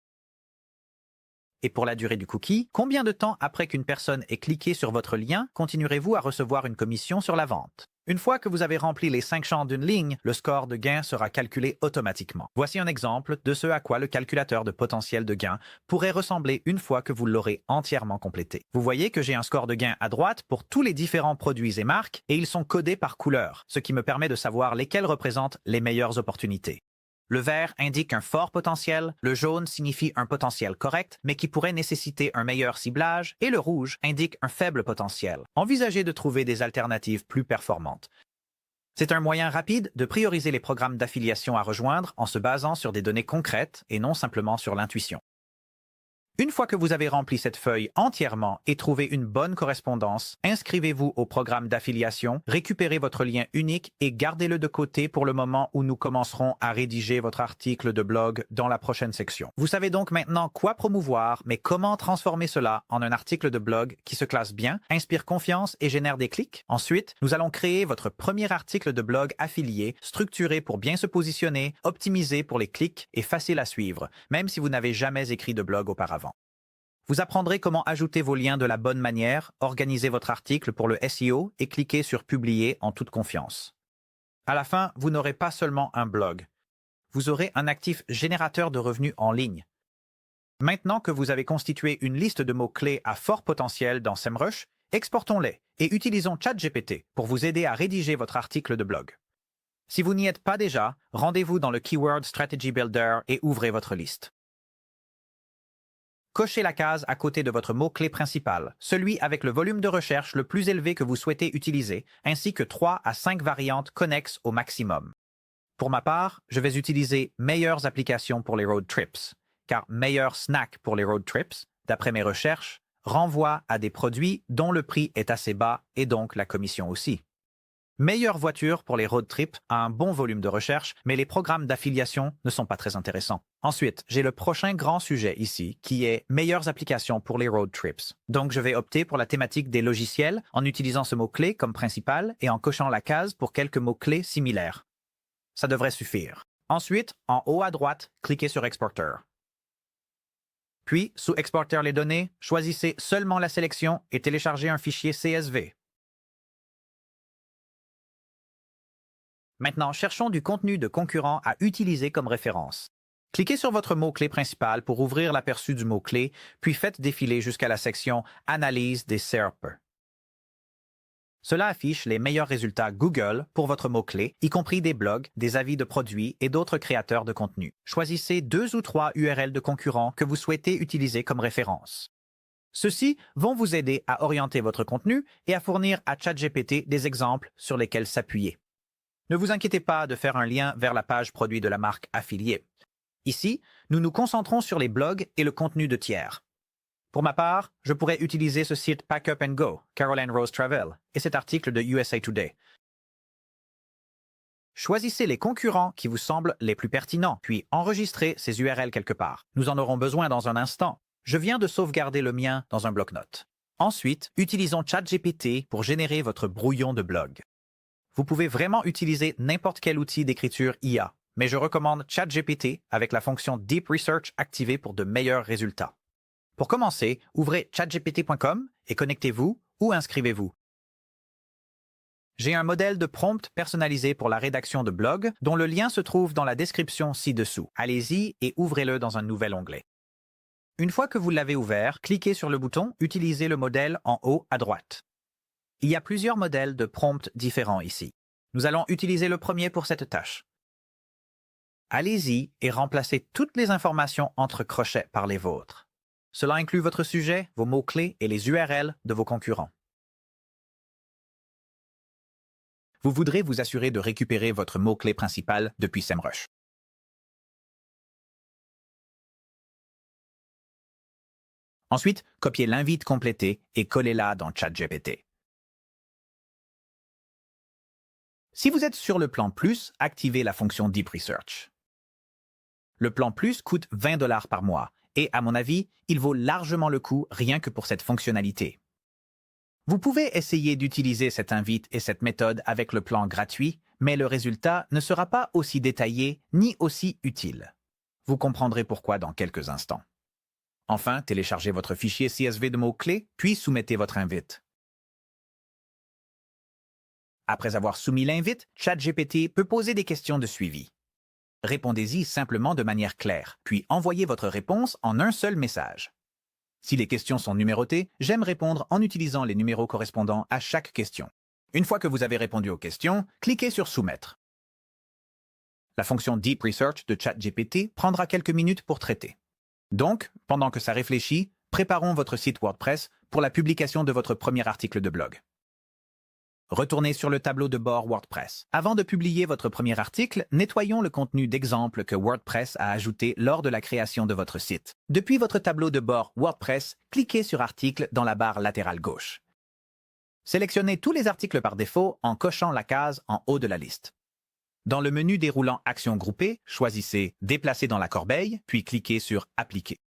Et pour la durée du cookie, combien de temps après qu'une personne ait cliqué sur votre lien continuerez-vous à recevoir une commission sur la vente? Une fois que vous avez rempli les 5 champs d'une ligne, le score de gain sera calculé automatiquement. Voici un exemple de ce à quoi le calculateur de potentiel de gain pourrait ressembler une fois que vous l'aurez entièrement complété. Vous voyez que j'ai un score de gain à droite pour tous les différents produits et marques et ils sont codés par couleur, ce qui me permet de savoir lesquels représentent les meilleures opportunités. Le vert indique un fort potentiel, le jaune signifie un potentiel correct, mais qui pourrait nécessiter un meilleur ciblage, et le rouge indique un faible potentiel. Envisagez de trouver des alternatives plus performantes. C'est un moyen rapide de prioriser les programmes d'affiliation à rejoindre en se basant sur des données concrètes et non simplement sur l'intuition. Une fois que vous avez rempli cette feuille entièrement et trouvé une bonne correspondance, inscrivez-vous au programme d'affiliation, récupérez votre lien unique et gardez-le de côté pour le moment où nous commencerons à rédiger votre article de blog dans la prochaine section. Vous savez donc maintenant quoi promouvoir, mais comment transformer cela en un article de blog qui se classe bien, inspire confiance et génère des clics? Ensuite, nous allons créer votre premier article de blog affilié, structuré pour bien se positionner, optimisé pour les clics et facile à suivre, même si vous n'avez jamais écrit de blog auparavant. Vous apprendrez comment ajouter vos liens de la bonne manière, organiser votre article pour le SEO et cliquer sur « Publier » en toute confiance. À la fin, vous n'aurez pas seulement un blog. Vous aurez un actif générateur de revenus en ligne. Maintenant que vous avez constitué une liste de mots-clés à fort potentiel dans SEMrush, exportons-les et utilisons ChatGPT pour vous aider à rédiger votre article de blog. Si vous n'y êtes pas déjà, rendez-vous dans le Keyword Strategy Builder et ouvrez votre liste. Cochez la case à côté de votre mot-clé principal, celui avec le volume de recherche le plus élevé que vous souhaitez utiliser, ainsi que 3 à 5 variantes connexes au maximum. Pour ma part, je vais utiliser « Meilleures applications pour les road trips », car « Meilleurs snacks pour les road trips », d'après mes recherches, renvoie à des produits dont le prix est assez bas et donc la commission aussi. Meilleure voiture pour les road trips a un bon volume de recherche, mais les programmes d'affiliation ne sont pas très intéressants. Ensuite, j'ai le prochain grand sujet ici, qui est meilleures applications pour les road trips. Donc, je vais opter pour la thématique des logiciels en utilisant ce mot-clé comme principal et en cochant la case pour quelques mots-clés similaires. Ça devrait suffire. Ensuite, en haut à droite, cliquez sur Exporter. Puis, sous Exporter les données, choisissez seulement la sélection et téléchargez un fichier CSV. Maintenant, cherchons du contenu de concurrents à utiliser comme référence. Cliquez sur votre mot-clé principal pour ouvrir l'aperçu du mot-clé, puis faites défiler jusqu'à la section « Analyse des SERP ». Cela affiche les meilleurs résultats Google pour votre mot-clé, y compris des blogs, des avis de produits et d'autres créateurs de contenu. Choisissez 2 ou 3 URL de concurrents que vous souhaitez utiliser comme référence. Ceux-ci vont vous aider à orienter votre contenu et à fournir à ChatGPT des exemples sur lesquels s'appuyer. Ne vous inquiétez pas de faire un lien vers la page produit de la marque affiliée. Ici, nous nous concentrons sur les blogs et le contenu de tiers. Pour ma part, je pourrais utiliser ce site Pack Up and Go, Caroline Rose Travel, et cet article de USA Today. Choisissez les concurrents qui vous semblent les plus pertinents, puis enregistrez ces URL quelque part. Nous en aurons besoin dans un instant. Je viens de sauvegarder le mien dans un bloc-notes. Ensuite, utilisons ChatGPT pour générer votre brouillon de blog. Vous pouvez vraiment utiliser n'importe quel outil d'écriture IA, mais je recommande ChatGPT avec la fonction Deep Research activée pour de meilleurs résultats. Pour commencer, ouvrez chatgpt.com et connectez-vous ou inscrivez-vous. J'ai un modèle de prompt personnalisé pour la rédaction de blog dont le lien se trouve dans la description ci-dessous. Allez-y et ouvrez-le dans un nouvel onglet. Une fois que vous l'avez ouvert, cliquez sur le bouton « Utiliser le modèle » en haut à droite. Il y a plusieurs modèles de prompts différents ici. Nous allons utiliser le premier pour cette tâche. Allez-y et remplacez toutes les informations entre crochets par les vôtres. Cela inclut votre sujet, vos mots-clés et les URL de vos concurrents. Vous voudrez vous assurer de récupérer votre mot-clé principal depuis SEMrush. Ensuite, copiez l'invite complétée et collez-la dans ChatGPT. Si vous êtes sur le plan Plus, activez la fonction Deep Research. Le plan Plus coûte 20 $ par mois et, à mon avis, il vaut largement le coup rien que pour cette fonctionnalité. Vous pouvez essayer d'utiliser cette invite et cette méthode avec le plan gratuit, mais le résultat ne sera pas aussi détaillé ni aussi utile. Vous comprendrez pourquoi dans quelques instants. Enfin, téléchargez votre fichier CSV de mots-clés, puis soumettez votre invite. Après avoir soumis l'invite, ChatGPT peut poser des questions de suivi. Répondez-y simplement de manière claire, puis envoyez votre réponse en un seul message. Si les questions sont numérotées, j'aime répondre en utilisant les numéros correspondants à chaque question. Une fois que vous avez répondu aux questions, cliquez sur « Soumettre ». La fonction Deep Research de ChatGPT prendra quelques minutes pour traiter. Donc, pendant que ça réfléchit, préparons votre site WordPress pour la publication de votre premier article de blog. Retournez sur le tableau de bord WordPress. Avant de publier votre premier article, nettoyons le contenu d'exemple que WordPress a ajouté lors de la création de votre site. Depuis votre tableau de bord WordPress, cliquez sur Articles dans la barre latérale gauche. Sélectionnez tous les articles par défaut en cochant la case en haut de la liste. Dans le menu déroulant Actions groupées, choisissez Déplacer dans la corbeille, puis cliquez sur Appliquer.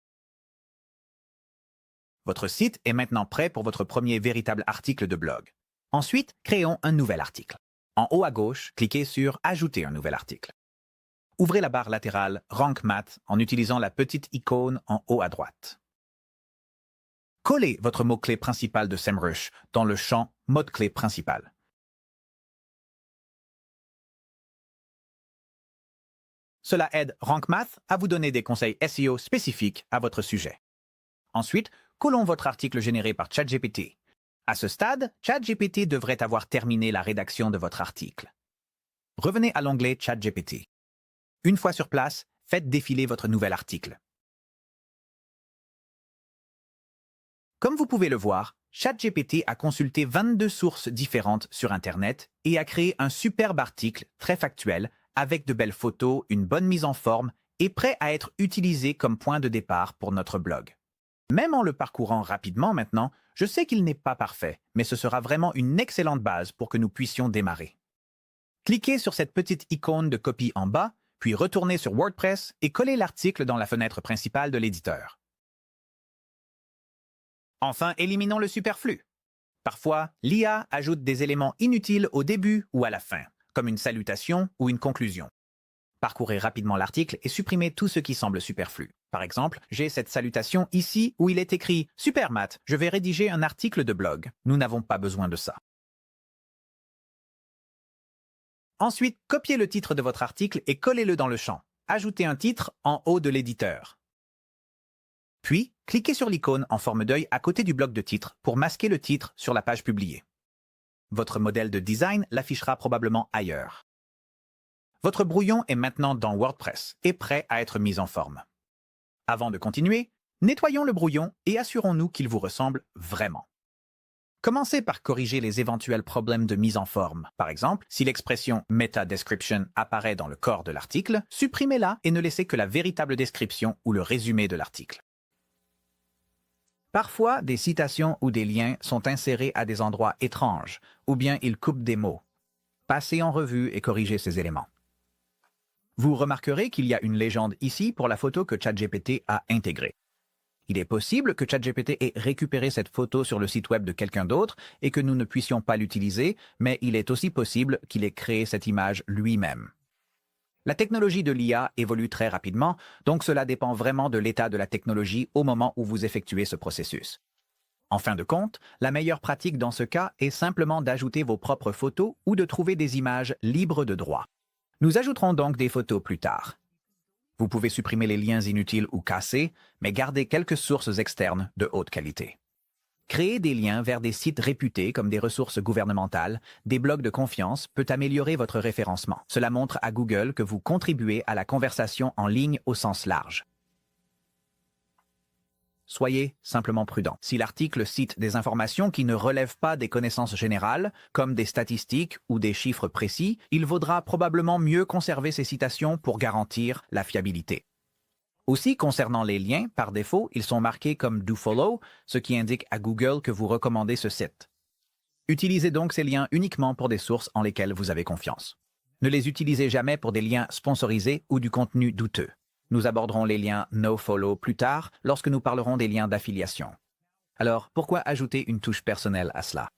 Votre site est maintenant prêt pour votre premier véritable article de blog. Ensuite, créons un nouvel article. En haut à gauche, cliquez sur « Ajouter un nouvel article ». Ouvrez la barre latérale « Rank Math » en utilisant la petite icône en haut à droite. Collez votre mot-clé principal de SEMrush dans le champ « Mot-clé principal ». Cela aide Rank Math à vous donner des conseils SEO spécifiques à votre sujet. Ensuite, collons votre article généré par ChatGPT. À ce stade, ChatGPT devrait avoir terminé la rédaction de votre article. Revenez à l'onglet ChatGPT. Une fois sur place, faites défiler votre nouvel article. Comme vous pouvez le voir, ChatGPT a consulté 22 sources différentes sur Internet et a créé un superbe article très factuel avec de belles photos, une bonne mise en forme et prêt à être utilisé comme point de départ pour notre blog. Même en le parcourant rapidement maintenant, je sais qu'il n'est pas parfait, mais ce sera vraiment une excellente base pour que nous puissions démarrer. Cliquez sur cette petite icône de copie en bas, puis retournez sur WordPress et collez l'article dans la fenêtre principale de l'éditeur. Enfin, éliminons le superflu. Parfois, l'IA ajoute des éléments inutiles au début ou à la fin, comme une salutation ou une conclusion. Parcourez rapidement l'article et supprimez tout ce qui semble superflu. Par exemple, j'ai cette salutation ici où il est écrit « Super Matt, je vais rédiger un article de blog ». Nous n'avons pas besoin de ça. Ensuite, copiez le titre de votre article et collez-le dans le champ. Ajoutez un titre en haut de l'éditeur. Puis, cliquez sur l'icône en forme d'œil à côté du bloc de titre pour masquer le titre sur la page publiée. Votre modèle de design l'affichera probablement ailleurs. Votre brouillon est maintenant dans WordPress et prêt à être mis en forme. Avant de continuer, nettoyons le brouillon et assurons-nous qu'il vous ressemble vraiment. Commencez par corriger les éventuels problèmes de mise en forme. Par exemple, si l'expression « Meta Description » apparaît dans le corps de l'article, supprimez-la et ne laissez que la véritable description ou le résumé de l'article. Parfois, des citations ou des liens sont insérés à des endroits étranges, ou bien ils coupent des mots. Passez en revue et corrigez ces éléments. Vous remarquerez qu'il y a une légende ici pour la photo que ChatGPT a intégrée. Il est possible que ChatGPT ait récupéré cette photo sur le site web de quelqu'un d'autre et que nous ne puissions pas l'utiliser, mais il est aussi possible qu'il ait créé cette image lui-même. La technologie de l'IA évolue très rapidement, donc cela dépend vraiment de l'état de la technologie au moment où vous effectuez ce processus. En fin de compte, la meilleure pratique dans ce cas est simplement d'ajouter vos propres photos ou de trouver des images libres de droit. Nous ajouterons donc des photos plus tard. Vous pouvez supprimer les liens inutiles ou cassés, mais gardez quelques sources externes de haute qualité. Créer des liens vers des sites réputés comme des ressources gouvernementales, des blogs de confiance peut améliorer votre référencement. Cela montre à Google que vous contribuez à la conversation en ligne au sens large. Soyez simplement prudent. Si l'article cite des informations qui ne relèvent pas des connaissances générales, comme des statistiques ou des chiffres précis, il vaudra probablement mieux conserver ces citations pour garantir la fiabilité. Aussi, concernant les liens, par défaut, ils sont marqués comme Do Follow, ce qui indique à Google que vous recommandez ce site. Utilisez donc ces liens uniquement pour des sources en lesquelles vous avez confiance. Ne les utilisez jamais pour des liens sponsorisés ou du contenu douteux. Nous aborderons les liens NoFollow plus tard lorsque nous parlerons des liens d'affiliation. Alors, pourquoi ajouter une touche personnelle à cela?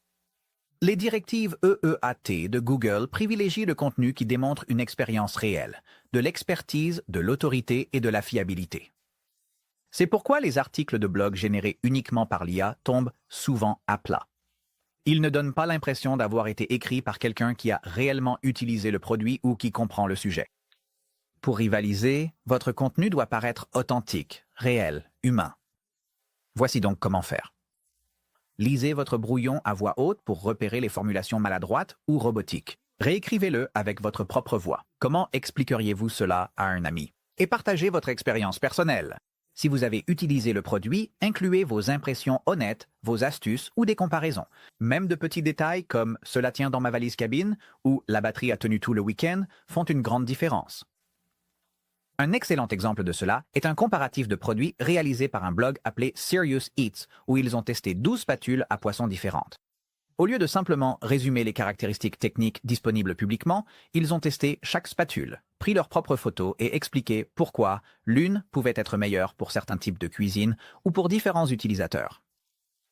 Les directives EEAT de Google privilégient le contenu qui démontre une expérience réelle, de l'expertise, de l'autorité et de la fiabilité. C'est pourquoi les articles de blog générés uniquement par l'IA tombent souvent à plat. Ils ne donnent pas l'impression d'avoir été écrits par quelqu'un qui a réellement utilisé le produit ou qui comprend le sujet. Pour rivaliser, votre contenu doit paraître authentique, réel, humain. Voici donc comment faire. Lisez votre brouillon à voix haute pour repérer les formulations maladroites ou robotiques. Réécrivez-le avec votre propre voix. Comment expliqueriez-vous cela à un ami? Et partagez votre expérience personnelle. Si vous avez utilisé le produit, incluez vos impressions honnêtes, vos astuces ou des comparaisons. Même de petits détails comme « cela tient dans ma valise cabine » ou « la batterie a tenu tout le week-end » font une grande différence. Un excellent exemple de cela est un comparatif de produits réalisé par un blog appelé Serious Eats, où ils ont testé 12 spatules à poissons différentes. Au lieu de simplement résumer les caractéristiques techniques disponibles publiquement, ils ont testé chaque spatule, pris leurs propres photos et expliqué pourquoi l'une pouvait être meilleure pour certains types de cuisine ou pour différents utilisateurs.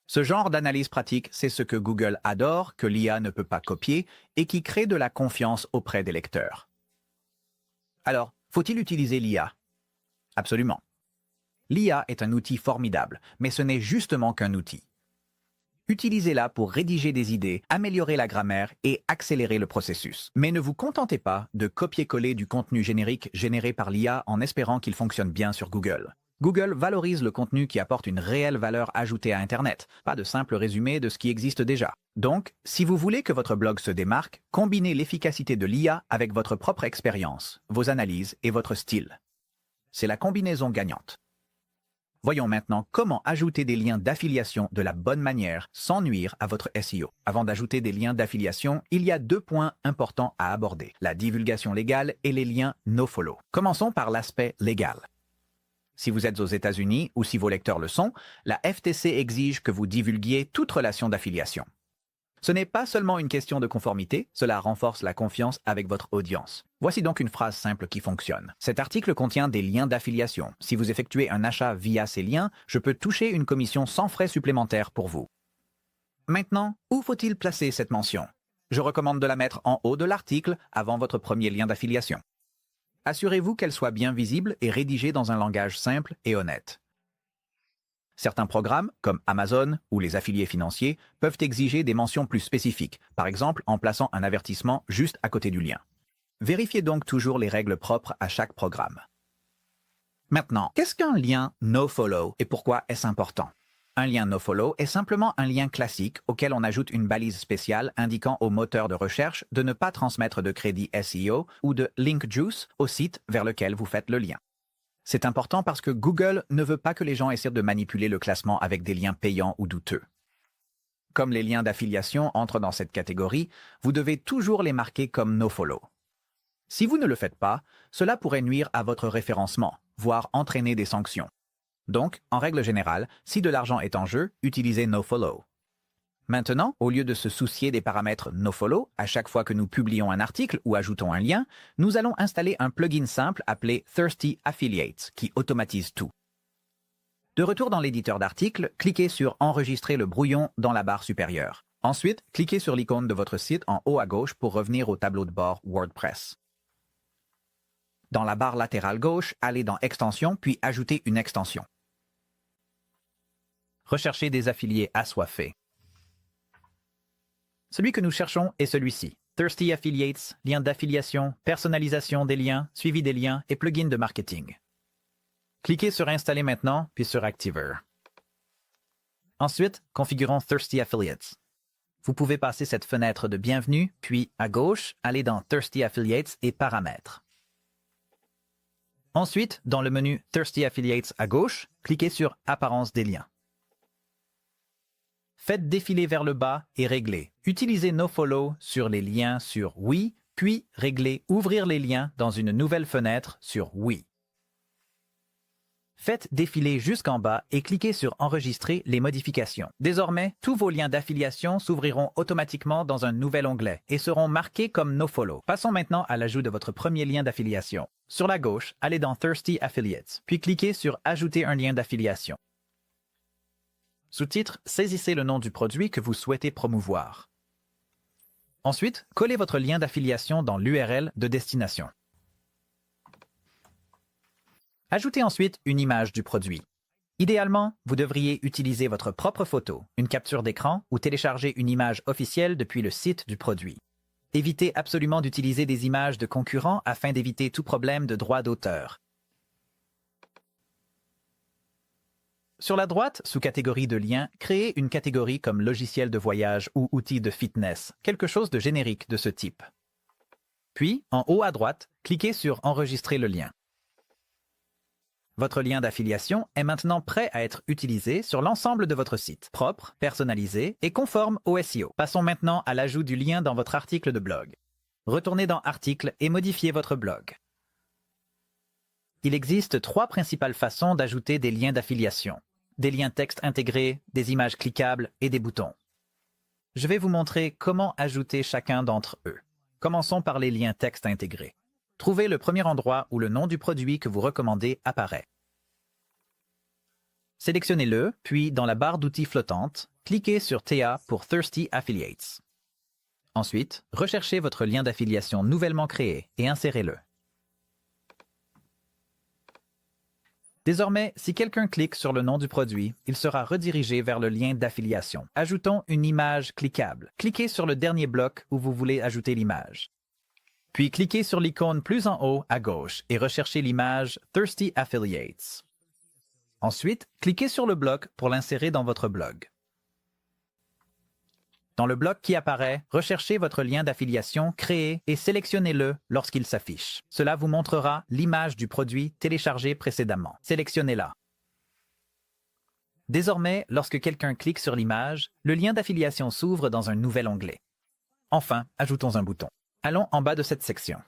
Ce genre d'analyse pratique, c'est ce que Google adore, que l'IA ne peut pas copier et qui crée de la confiance auprès des lecteurs. Alors, faut-il utiliser l'IA? Absolument. L'IA est un outil formidable, mais ce n'est justement qu'un outil. Utilisez-la pour rédiger des idées, améliorer la grammaire et accélérer le processus. Mais ne vous contentez pas de copier-coller du contenu générique généré par l'IA en espérant qu'il fonctionne bien sur Google. Google valorise le contenu qui apporte une réelle valeur ajoutée à Internet, pas de simples résumés de ce qui existe déjà. Donc, si vous voulez que votre blog se démarque, combinez l'efficacité de l'IA avec votre propre expérience, vos analyses et votre style. C'est la combinaison gagnante. Voyons maintenant comment ajouter des liens d'affiliation de la bonne manière sans nuire à votre SEO. Avant d'ajouter des liens d'affiliation, il y a 2 points importants à aborder, la divulgation légale et les liens nofollow. Commençons par l'aspect légal. Si vous êtes aux États-Unis ou si vos lecteurs le sont, la FTC exige que vous divulguiez toute relation d'affiliation. Ce n'est pas seulement une question de conformité, cela renforce la confiance avec votre audience. Voici donc une phrase simple qui fonctionne. Cet article contient des liens d'affiliation. Si vous effectuez un achat via ces liens, je peux toucher une commission sans frais supplémentaires pour vous. Maintenant, où faut-il placer cette mention? Je recommande de la mettre en haut de l'article avant votre premier lien d'affiliation. Assurez-vous qu'elle soit bien visible et rédigée dans un langage simple et honnête. Certains programmes, comme Amazon ou les affiliés financiers, peuvent exiger des mentions plus spécifiques, par exemple en plaçant un avertissement juste à côté du lien. Vérifiez donc toujours les règles propres à chaque programme. Maintenant, qu'est-ce qu'un lien nofollow et pourquoi est-ce important? Un lien nofollow est simplement un lien classique auquel on ajoute une balise spéciale indiquant au moteur de recherche de ne pas transmettre de crédit SEO ou de link juice au site vers lequel vous faites le lien. C'est important parce que Google ne veut pas que les gens essaient de manipuler le classement avec des liens payants ou douteux. Comme les liens d'affiliation entrent dans cette catégorie, vous devez toujours les marquer comme nofollow. Si vous ne le faites pas, cela pourrait nuire à votre référencement, voire entraîner des sanctions. Donc, en règle générale, si de l'argent est en jeu, utilisez nofollow. Maintenant, au lieu de se soucier des paramètres nofollow, à chaque fois que nous publions un article ou ajoutons un lien, nous allons installer un plugin simple appelé Thirsty Affiliates qui automatise tout. De retour dans l'éditeur d'articles, cliquez sur Enregistrer le brouillon dans la barre supérieure. Ensuite, cliquez sur l'icône de votre site en haut à gauche pour revenir au tableau de bord WordPress. Dans la barre latérale gauche, allez dans Extensions puis ajoutez une extension. Recherchez des affiliés assoiffés. Celui que nous cherchons est celui-ci, Thirsty Affiliates, liens d'affiliation, personnalisation des liens, suivi des liens et plugins de marketing. Cliquez sur Installer maintenant, puis sur Activer. Ensuite, configurons Thirsty Affiliates. Vous pouvez passer cette fenêtre de bienvenue, puis à gauche, allez dans Thirsty Affiliates et Paramètres. Ensuite, dans le menu Thirsty Affiliates à gauche, cliquez sur Apparence des liens. Faites défiler vers le bas et réglez. Utilisez NoFollow sur les liens sur Oui, puis réglez Ouvrir les liens dans une nouvelle fenêtre sur Oui. Faites défiler jusqu'en bas et cliquez sur Enregistrer les modifications. Désormais, tous vos liens d'affiliation s'ouvriront automatiquement dans un nouvel onglet et seront marqués comme NoFollow. Passons maintenant à l'ajout de votre premier lien d'affiliation. Sur la gauche, allez dans Thirsty Affiliates, puis cliquez sur Ajouter un lien d'affiliation. Sous-titre, saisissez le nom du produit que vous souhaitez promouvoir. Ensuite, collez votre lien d'affiliation dans l'URL de destination. Ajoutez ensuite une image du produit. Idéalement, vous devriez utiliser votre propre photo, une capture d'écran ou télécharger une image officielle depuis le site du produit. Évitez absolument d'utiliser des images de concurrents afin d'éviter tout problème de droit d'auteur. Sur la droite, sous catégorie de liens, créez une catégorie comme logiciel de voyage ou outil de fitness, quelque chose de générique de ce type. Puis, en haut à droite, cliquez sur Enregistrer le lien. Votre lien d'affiliation est maintenant prêt à être utilisé sur l'ensemble de votre site, propre, personnalisé et conforme au SEO. Passons maintenant à l'ajout du lien dans votre article de blog. Retournez dans Articles et modifiez votre blog. Il existe 3 principales façons d'ajouter des liens d'affiliation. Des liens texte intégrés, des images cliquables et des boutons. Je vais vous montrer comment ajouter chacun d'entre eux. Commençons par les liens texte intégrés. Trouvez le premier endroit où le nom du produit que vous recommandez apparaît. Sélectionnez-le, puis dans la barre d'outils flottante, cliquez sur TA pour Thirsty Affiliates. Ensuite, recherchez votre lien d'affiliation nouvellement créé et insérez-le. Désormais, si quelqu'un clique sur le nom du produit, il sera redirigé vers le lien d'affiliation. Ajoutons une image cliquable. Cliquez sur le dernier bloc où vous voulez ajouter l'image. Puis cliquez sur l'icône plus en haut à gauche et recherchez l'image Thirsty Affiliates. Ensuite, cliquez sur le bloc pour l'insérer dans votre blog. Dans le bloc qui apparaît, recherchez votre lien d'affiliation créé et sélectionnez-le lorsqu'il s'affiche. Cela vous montrera l'image du produit téléchargé précédemment. Sélectionnez-la. Désormais, lorsque quelqu'un clique sur l'image, le lien d'affiliation s'ouvre dans un nouvel onglet. Enfin, ajoutons un bouton. Allons en bas de cette section.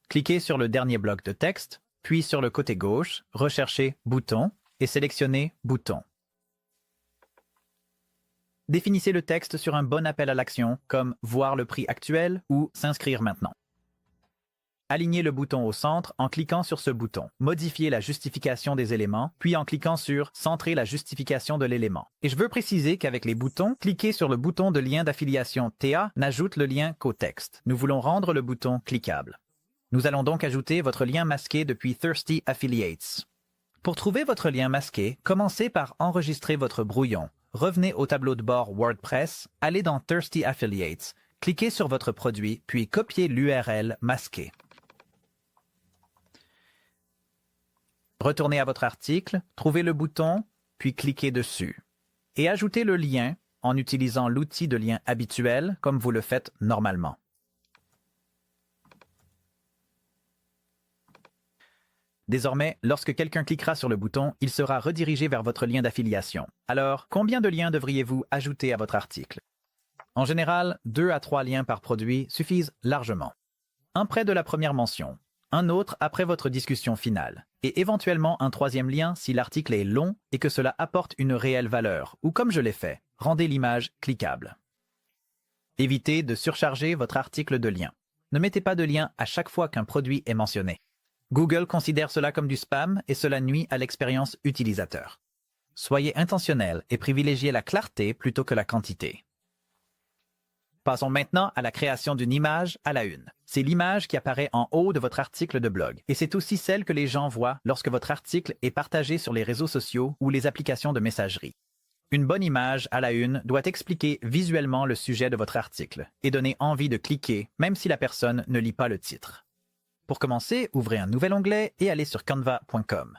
Cliquez sur le dernier bloc de texte, puis sur le côté gauche, recherchez « Bouton » et sélectionnez « Bouton ». Définissez le texte sur un bon appel à l'action, comme « Voir le prix actuel » ou « S'inscrire maintenant ». Alignez le bouton au centre en cliquant sur ce bouton. Modifiez la justification des éléments, puis en cliquant sur « Centrer la justification de l'élément ». Et je veux préciser qu'avec les boutons, cliquer sur le bouton de lien d'affiliation TA n'ajoute le lien qu'au texte. Nous voulons rendre le bouton cliquable. Nous allons donc ajouter votre lien masqué depuis Thirsty Affiliates. Pour trouver votre lien masqué, commencez par enregistrer votre brouillon. Revenez au tableau de bord WordPress, allez dans Thirsty Affiliates, cliquez sur votre produit, puis copiez l'URL masqué. Retournez à votre article, trouvez le bouton, puis cliquez dessus. Et ajoutez le lien en utilisant l'outil de lien habituel comme vous le faites normalement. Désormais, lorsque quelqu'un cliquera sur le bouton, il sera redirigé vers votre lien d'affiliation. Alors, combien de liens devriez-vous ajouter à votre article? En général, 2 à 3 liens par produit suffisent largement. Un près de la première mention, un autre après votre discussion finale, et éventuellement un 3e lien si l'article est long et que cela apporte une réelle valeur, ou comme je l'ai fait, rendez l'image cliquable. Évitez de surcharger votre article de liens. Ne mettez pas de lien à chaque fois qu'un produit est mentionné. Google considère cela comme du spam et cela nuit à l'expérience utilisateur. Soyez intentionnel et privilégiez la clarté plutôt que la quantité. Passons maintenant à la création d'une image à la une. C'est l'image qui apparaît en haut de votre article de blog et c'est aussi celle que les gens voient lorsque votre article est partagé sur les réseaux sociaux ou les applications de messagerie. Une bonne image à la une doit expliquer visuellement le sujet de votre article et donner envie de cliquer, même si la personne ne lit pas le titre. Pour commencer, ouvrez un nouvel onglet et allez sur canva.com.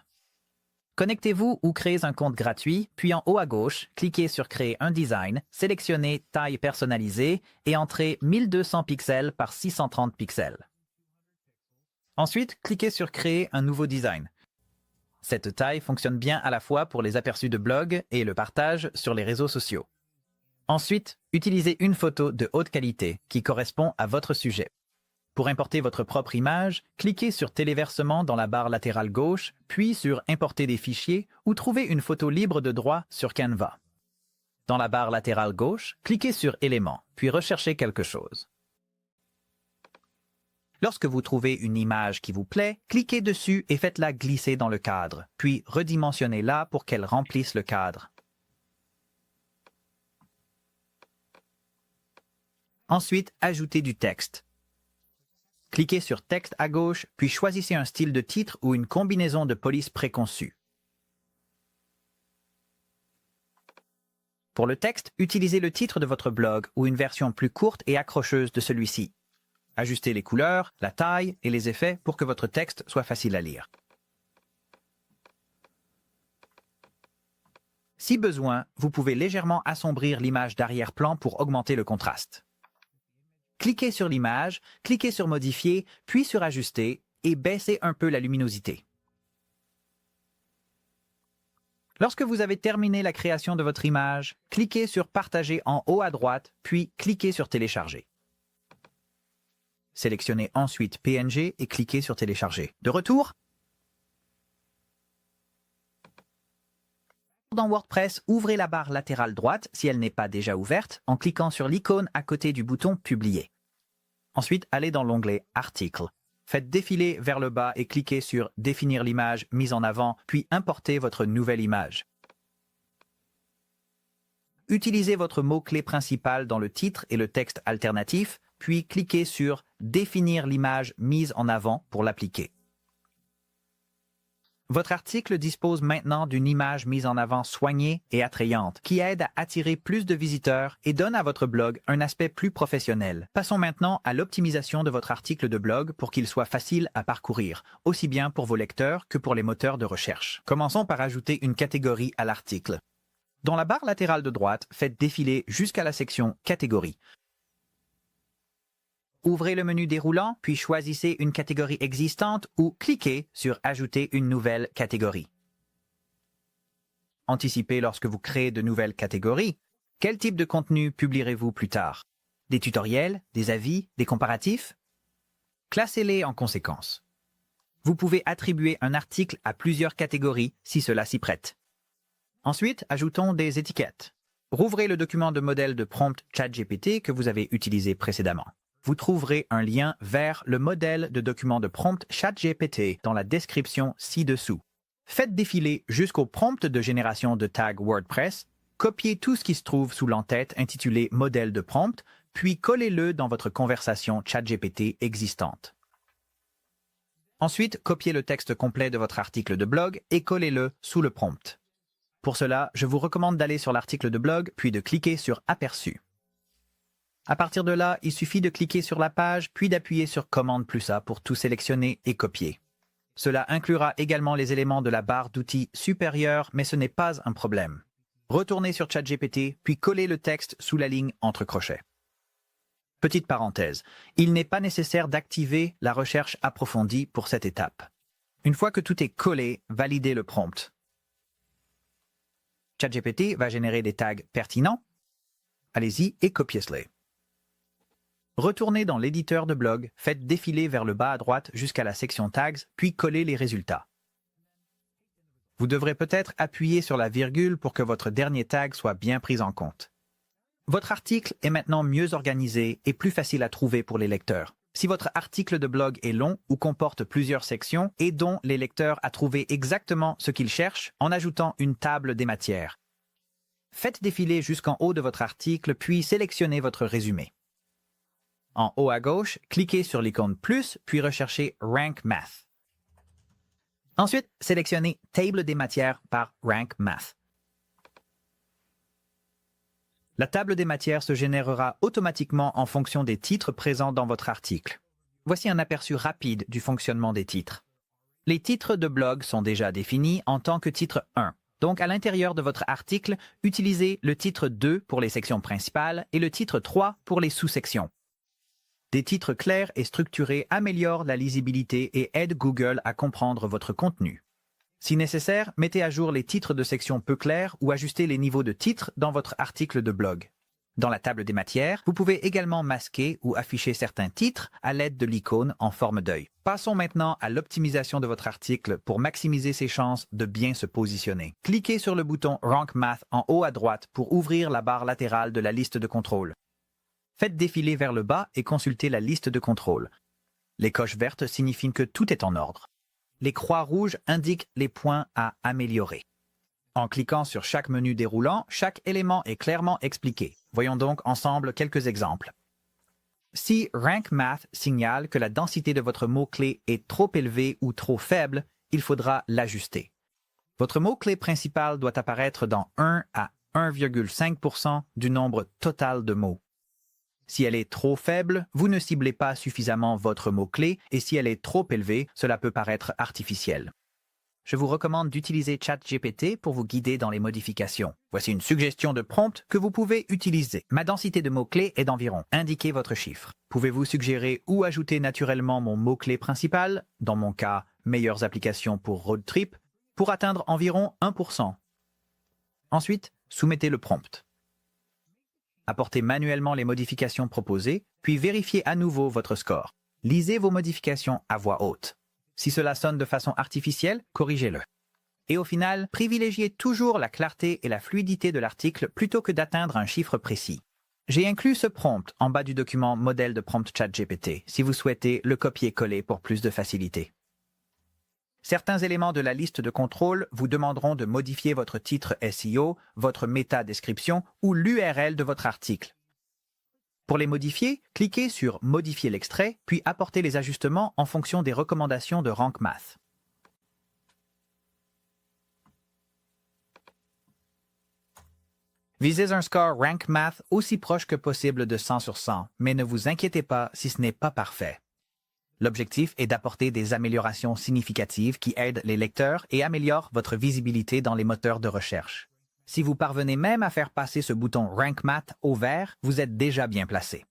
Connectez-vous ou créez un compte gratuit, puis en haut à gauche, cliquez sur Créer un design, sélectionnez Taille personnalisée et entrez 1200 pixels par 630 pixels. Ensuite, cliquez sur Créer un nouveau design. Cette taille fonctionne bien à la fois pour les aperçus de blog et le partage sur les réseaux sociaux. Ensuite, utilisez une photo de haute qualité qui correspond à votre sujet. Pour importer votre propre image, cliquez sur Téléversement dans la barre latérale gauche, puis sur Importer des fichiers ou trouvez une photo libre de droit sur Canva. Dans la barre latérale gauche, cliquez sur Éléments, puis recherchez quelque chose. Lorsque vous trouvez une image qui vous plaît, cliquez dessus et faites-la glisser dans le cadre, puis redimensionnez-la pour qu'elle remplisse le cadre. Ensuite, ajoutez du texte. Cliquez sur Texte à gauche, puis choisissez un style de titre ou une combinaison de police préconçue. Pour le texte, utilisez le titre de votre blog ou une version plus courte et accrocheuse de celui-ci. Ajustez les couleurs, la taille et les effets pour que votre texte soit facile à lire. Si besoin, vous pouvez légèrement assombrir l'image d'arrière-plan pour augmenter le contraste. Cliquez sur l'image, cliquez sur Modifier, puis sur Ajuster et baissez un peu la luminosité. Lorsque vous avez terminé la création de votre image, cliquez sur Partager en haut à droite, puis cliquez sur Télécharger. Sélectionnez ensuite PNG et cliquez sur Télécharger. De retour, dans WordPress, ouvrez la barre latérale droite si elle n'est pas déjà ouverte en cliquant sur l'icône à côté du bouton Publier. Ensuite, allez dans l'onglet Articles. Faites défiler vers le bas et cliquez sur Définir l'image mise en avant, puis importez votre nouvelle image. Utilisez votre mot-clé principal dans le titre et le texte alternatif, puis cliquez sur Définir l'image mise en avant pour l'appliquer. Votre article dispose maintenant d'une image mise en avant soignée et attrayante qui aide à attirer plus de visiteurs et donne à votre blog un aspect plus professionnel. Passons maintenant à l'optimisation de votre article de blog pour qu'il soit facile à parcourir, aussi bien pour vos lecteurs que pour les moteurs de recherche. Commençons par ajouter une catégorie à l'article. Dans la barre latérale de droite, faites défiler jusqu'à la section Catégories. Ouvrez le menu déroulant, puis choisissez une catégorie existante ou cliquez sur Ajouter une nouvelle catégorie. Anticipez lorsque vous créez de nouvelles catégories. Quel type de contenu publierez-vous plus tard? Des tutoriels, des avis, des comparatifs? Classez-les en conséquence. Vous pouvez attribuer un article à plusieurs catégories si cela s'y prête. Ensuite, ajoutons des étiquettes. Rouvrez le document de modèle de prompt ChatGPT que vous avez utilisé précédemment. Vous trouverez un lien vers le modèle de document de prompt ChatGPT dans la description ci-dessous. Faites défiler jusqu'au prompt de génération de tags WordPress, copiez tout ce qui se trouve sous l'entête intitulé modèle de prompt, puis collez-le dans votre conversation ChatGPT existante. Ensuite, copiez le texte complet de votre article de blog et collez-le sous le prompt. Pour cela, je vous recommande d'aller sur l'article de blog puis de cliquer sur Aperçu. À partir de là, il suffit de cliquer sur la page puis d'appuyer sur Commande plus A pour tout sélectionner et copier. Cela inclura également les éléments de la barre d'outils supérieure, mais ce n'est pas un problème. Retournez sur ChatGPT puis collez le texte sous la ligne entre crochets. Petite parenthèse, il n'est pas nécessaire d'activer la recherche approfondie pour cette étape. Une fois que tout est collé, validez le prompt. ChatGPT va générer des tags pertinents. Allez-y et copiez-les. Retournez dans l'éditeur de blog, faites défiler vers le bas à droite jusqu'à la section Tags, puis collez les résultats. Vous devrez peut-être appuyer sur la virgule pour que votre dernier tag soit bien pris en compte. Votre article est maintenant mieux organisé et plus facile à trouver pour les lecteurs. Si votre article de blog est long ou comporte plusieurs sections, aidons les lecteurs à trouver exactement ce qu'ils cherchent en ajoutant une table des matières. Faites défiler jusqu'en haut de votre article, puis sélectionnez votre résumé. En haut à gauche, cliquez sur l'icône plus, puis recherchez Rank Math. Ensuite, sélectionnez Table des matières par Rank Math. La table des matières se générera automatiquement en fonction des titres présents dans votre article. Voici un aperçu rapide du fonctionnement des titres. Les titres de blog sont déjà définis en tant que titre 1. Donc, à l'intérieur de votre article, utilisez le titre 2 pour les sections principales et le titre 3 pour les sous-sections. Des titres clairs et structurés améliorent la lisibilité et aident Google à comprendre votre contenu. Si nécessaire, mettez à jour les titres de sections peu clairs ou ajustez les niveaux de titres dans votre article de blog. Dans la table des matières, vous pouvez également masquer ou afficher certains titres à l'aide de l'icône en forme d'œil. Passons maintenant à l'optimisation de votre article pour maximiser ses chances de bien se positionner. Cliquez sur le bouton Rank Math en haut à droite pour ouvrir la barre latérale de la liste de contrôle. Faites défiler vers le bas et consultez la liste de contrôle. Les coches vertes signifient que tout est en ordre. Les croix rouges indiquent les points à améliorer. En cliquant sur chaque menu déroulant, chaque élément est clairement expliqué. Voyons donc ensemble quelques exemples. Si Rank Math signale que la densité de votre mot-clé est trop élevée ou trop faible, il faudra l'ajuster. Votre mot-clé principal doit apparaître dans 1 à 1,5% du nombre total de mots. Si elle est trop faible, vous ne ciblez pas suffisamment votre mot-clé et si elle est trop élevée, cela peut paraître artificiel. Je vous recommande d'utiliser ChatGPT pour vous guider dans les modifications. Voici une suggestion de prompt que vous pouvez utiliser. Ma densité de mots-clés est d'environ. Indiquez votre chiffre. Pouvez-vous suggérer ou ajouter naturellement mon mot-clé principal, dans mon cas, meilleures applications pour road trip, pour atteindre environ 1%. Ensuite, soumettez le prompt. Apportez manuellement les modifications proposées, puis vérifiez à nouveau votre score. Lisez vos modifications à voix haute. Si cela sonne de façon artificielle, corrigez-le. Et au final, privilégiez toujours la clarté et la fluidité de l'article plutôt que d'atteindre un chiffre précis. J'ai inclus ce prompt en bas du document modèle de prompt ChatGPT si vous souhaitez le copier-coller pour plus de facilité. Certains éléments de la liste de contrôle vous demanderont de modifier votre titre SEO, votre métadescription ou l'URL de votre article. Pour les modifier, cliquez sur « Modifier l'extrait » puis apportez les ajustements en fonction des recommandations de Rank Math. Visez un score Rank Math aussi proche que possible de 100 sur 100, mais ne vous inquiétez pas si ce n'est pas parfait. L'objectif est d'apporter des améliorations significatives qui aident les lecteurs et améliorent votre visibilité dans les moteurs de recherche. Si vous parvenez même à faire passer ce bouton Rank Math au vert, vous êtes déjà bien placé.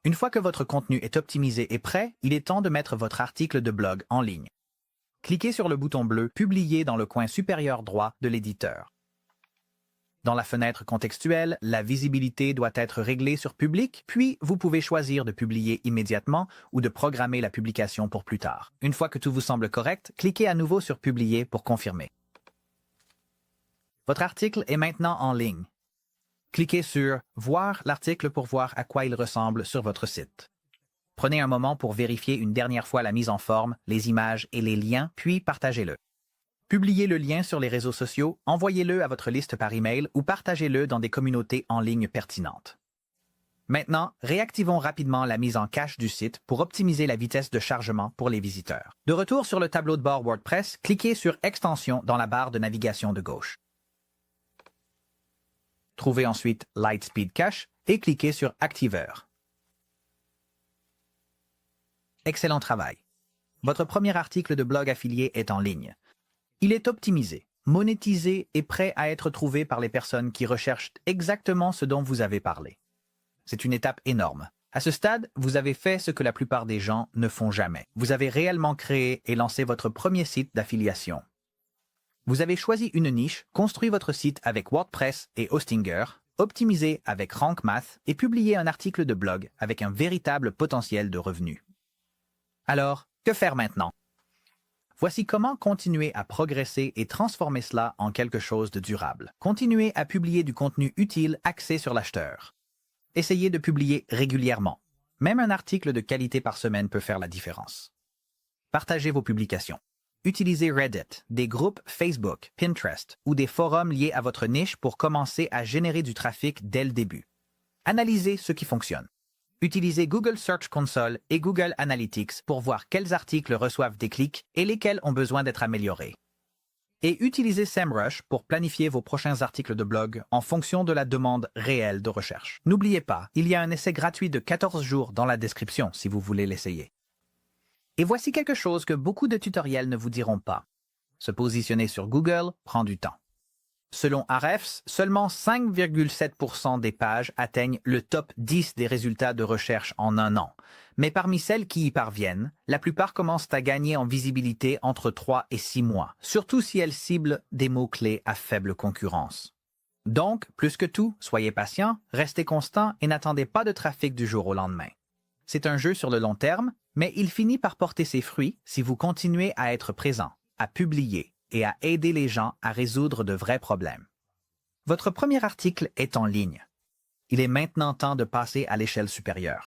Une fois que votre contenu est optimisé et prêt, il est temps de mettre votre article de blog en ligne. Cliquez sur le bouton bleu « Publier » dans le coin supérieur droit de l'éditeur. Dans la fenêtre contextuelle, la visibilité doit être réglée sur Public, puis vous pouvez choisir de publier immédiatement ou de programmer la publication pour plus tard. Une fois que tout vous semble correct, cliquez à nouveau sur Publier pour confirmer. Votre article est maintenant en ligne. Cliquez sur « Voir l'article » pour voir à quoi il ressemble sur votre site. Prenez un moment pour vérifier une dernière fois la mise en forme, les images et les liens, puis partagez-le. Publiez le lien sur les réseaux sociaux, envoyez-le à votre liste par email ou partagez-le dans des communautés en ligne pertinentes. Maintenant, réactivons rapidement la mise en cache du site pour optimiser la vitesse de chargement pour les visiteurs. De retour sur le tableau de bord WordPress, cliquez sur « Extensions » dans la barre de navigation de gauche. Trouvez ensuite « Lightspeed Cache » et cliquez sur « Activer ». Excellent travail! Votre premier article de blog affilié est en ligne. Il est optimisé, monétisé et prêt à être trouvé par les personnes qui recherchent exactement ce dont vous avez parlé. C'est une étape énorme. À ce stade, vous avez fait ce que la plupart des gens ne font jamais. Vous avez réellement créé et lancé votre premier site d'affiliation. Vous avez choisi une niche, construit votre site avec WordPress et Hostinger, optimisé avec Rank Math et publié un article de blog avec un véritable potentiel de revenus. Alors, que faire maintenant? Voici comment continuer à progresser et transformer cela en quelque chose de durable. Continuez à publier du contenu utile axé sur l'acheteur. Essayez de publier régulièrement. Même un article de qualité par semaine peut faire la différence. Partagez vos publications. Utilisez Reddit, des groupes Facebook, Pinterest ou des forums liés à votre niche pour commencer à générer du trafic dès le début. Analysez ce qui fonctionne. Utilisez Google Search Console et Google Analytics pour voir quels articles reçoivent des clics et lesquels ont besoin d'être améliorés. Et utilisez SEMrush pour planifier vos prochains articles de blog en fonction de la demande réelle de recherche. N'oubliez pas, il y a un essai gratuit de 14 jours dans la description si vous voulez l'essayer. Et voici quelque chose que beaucoup de tutoriels ne vous diront pas. Se positionner sur Google prend du temps. Selon Ahrefs, seulement 5,7% des pages atteignent le top 10 des résultats de recherche en un an. Mais parmi celles qui y parviennent, la plupart commencent à gagner en visibilité entre 3 et 6 mois, surtout si elles ciblent des mots-clés à faible concurrence. Donc, plus que tout, soyez patient, restez constant et n'attendez pas de trafic du jour au lendemain. C'est un jeu sur le long terme, mais il finit par porter ses fruits si vous continuez à être présent, à publier et à aider les gens à résoudre de vrais problèmes. Votre premier article est en ligne. Il est maintenant temps de passer à l'échelle supérieure.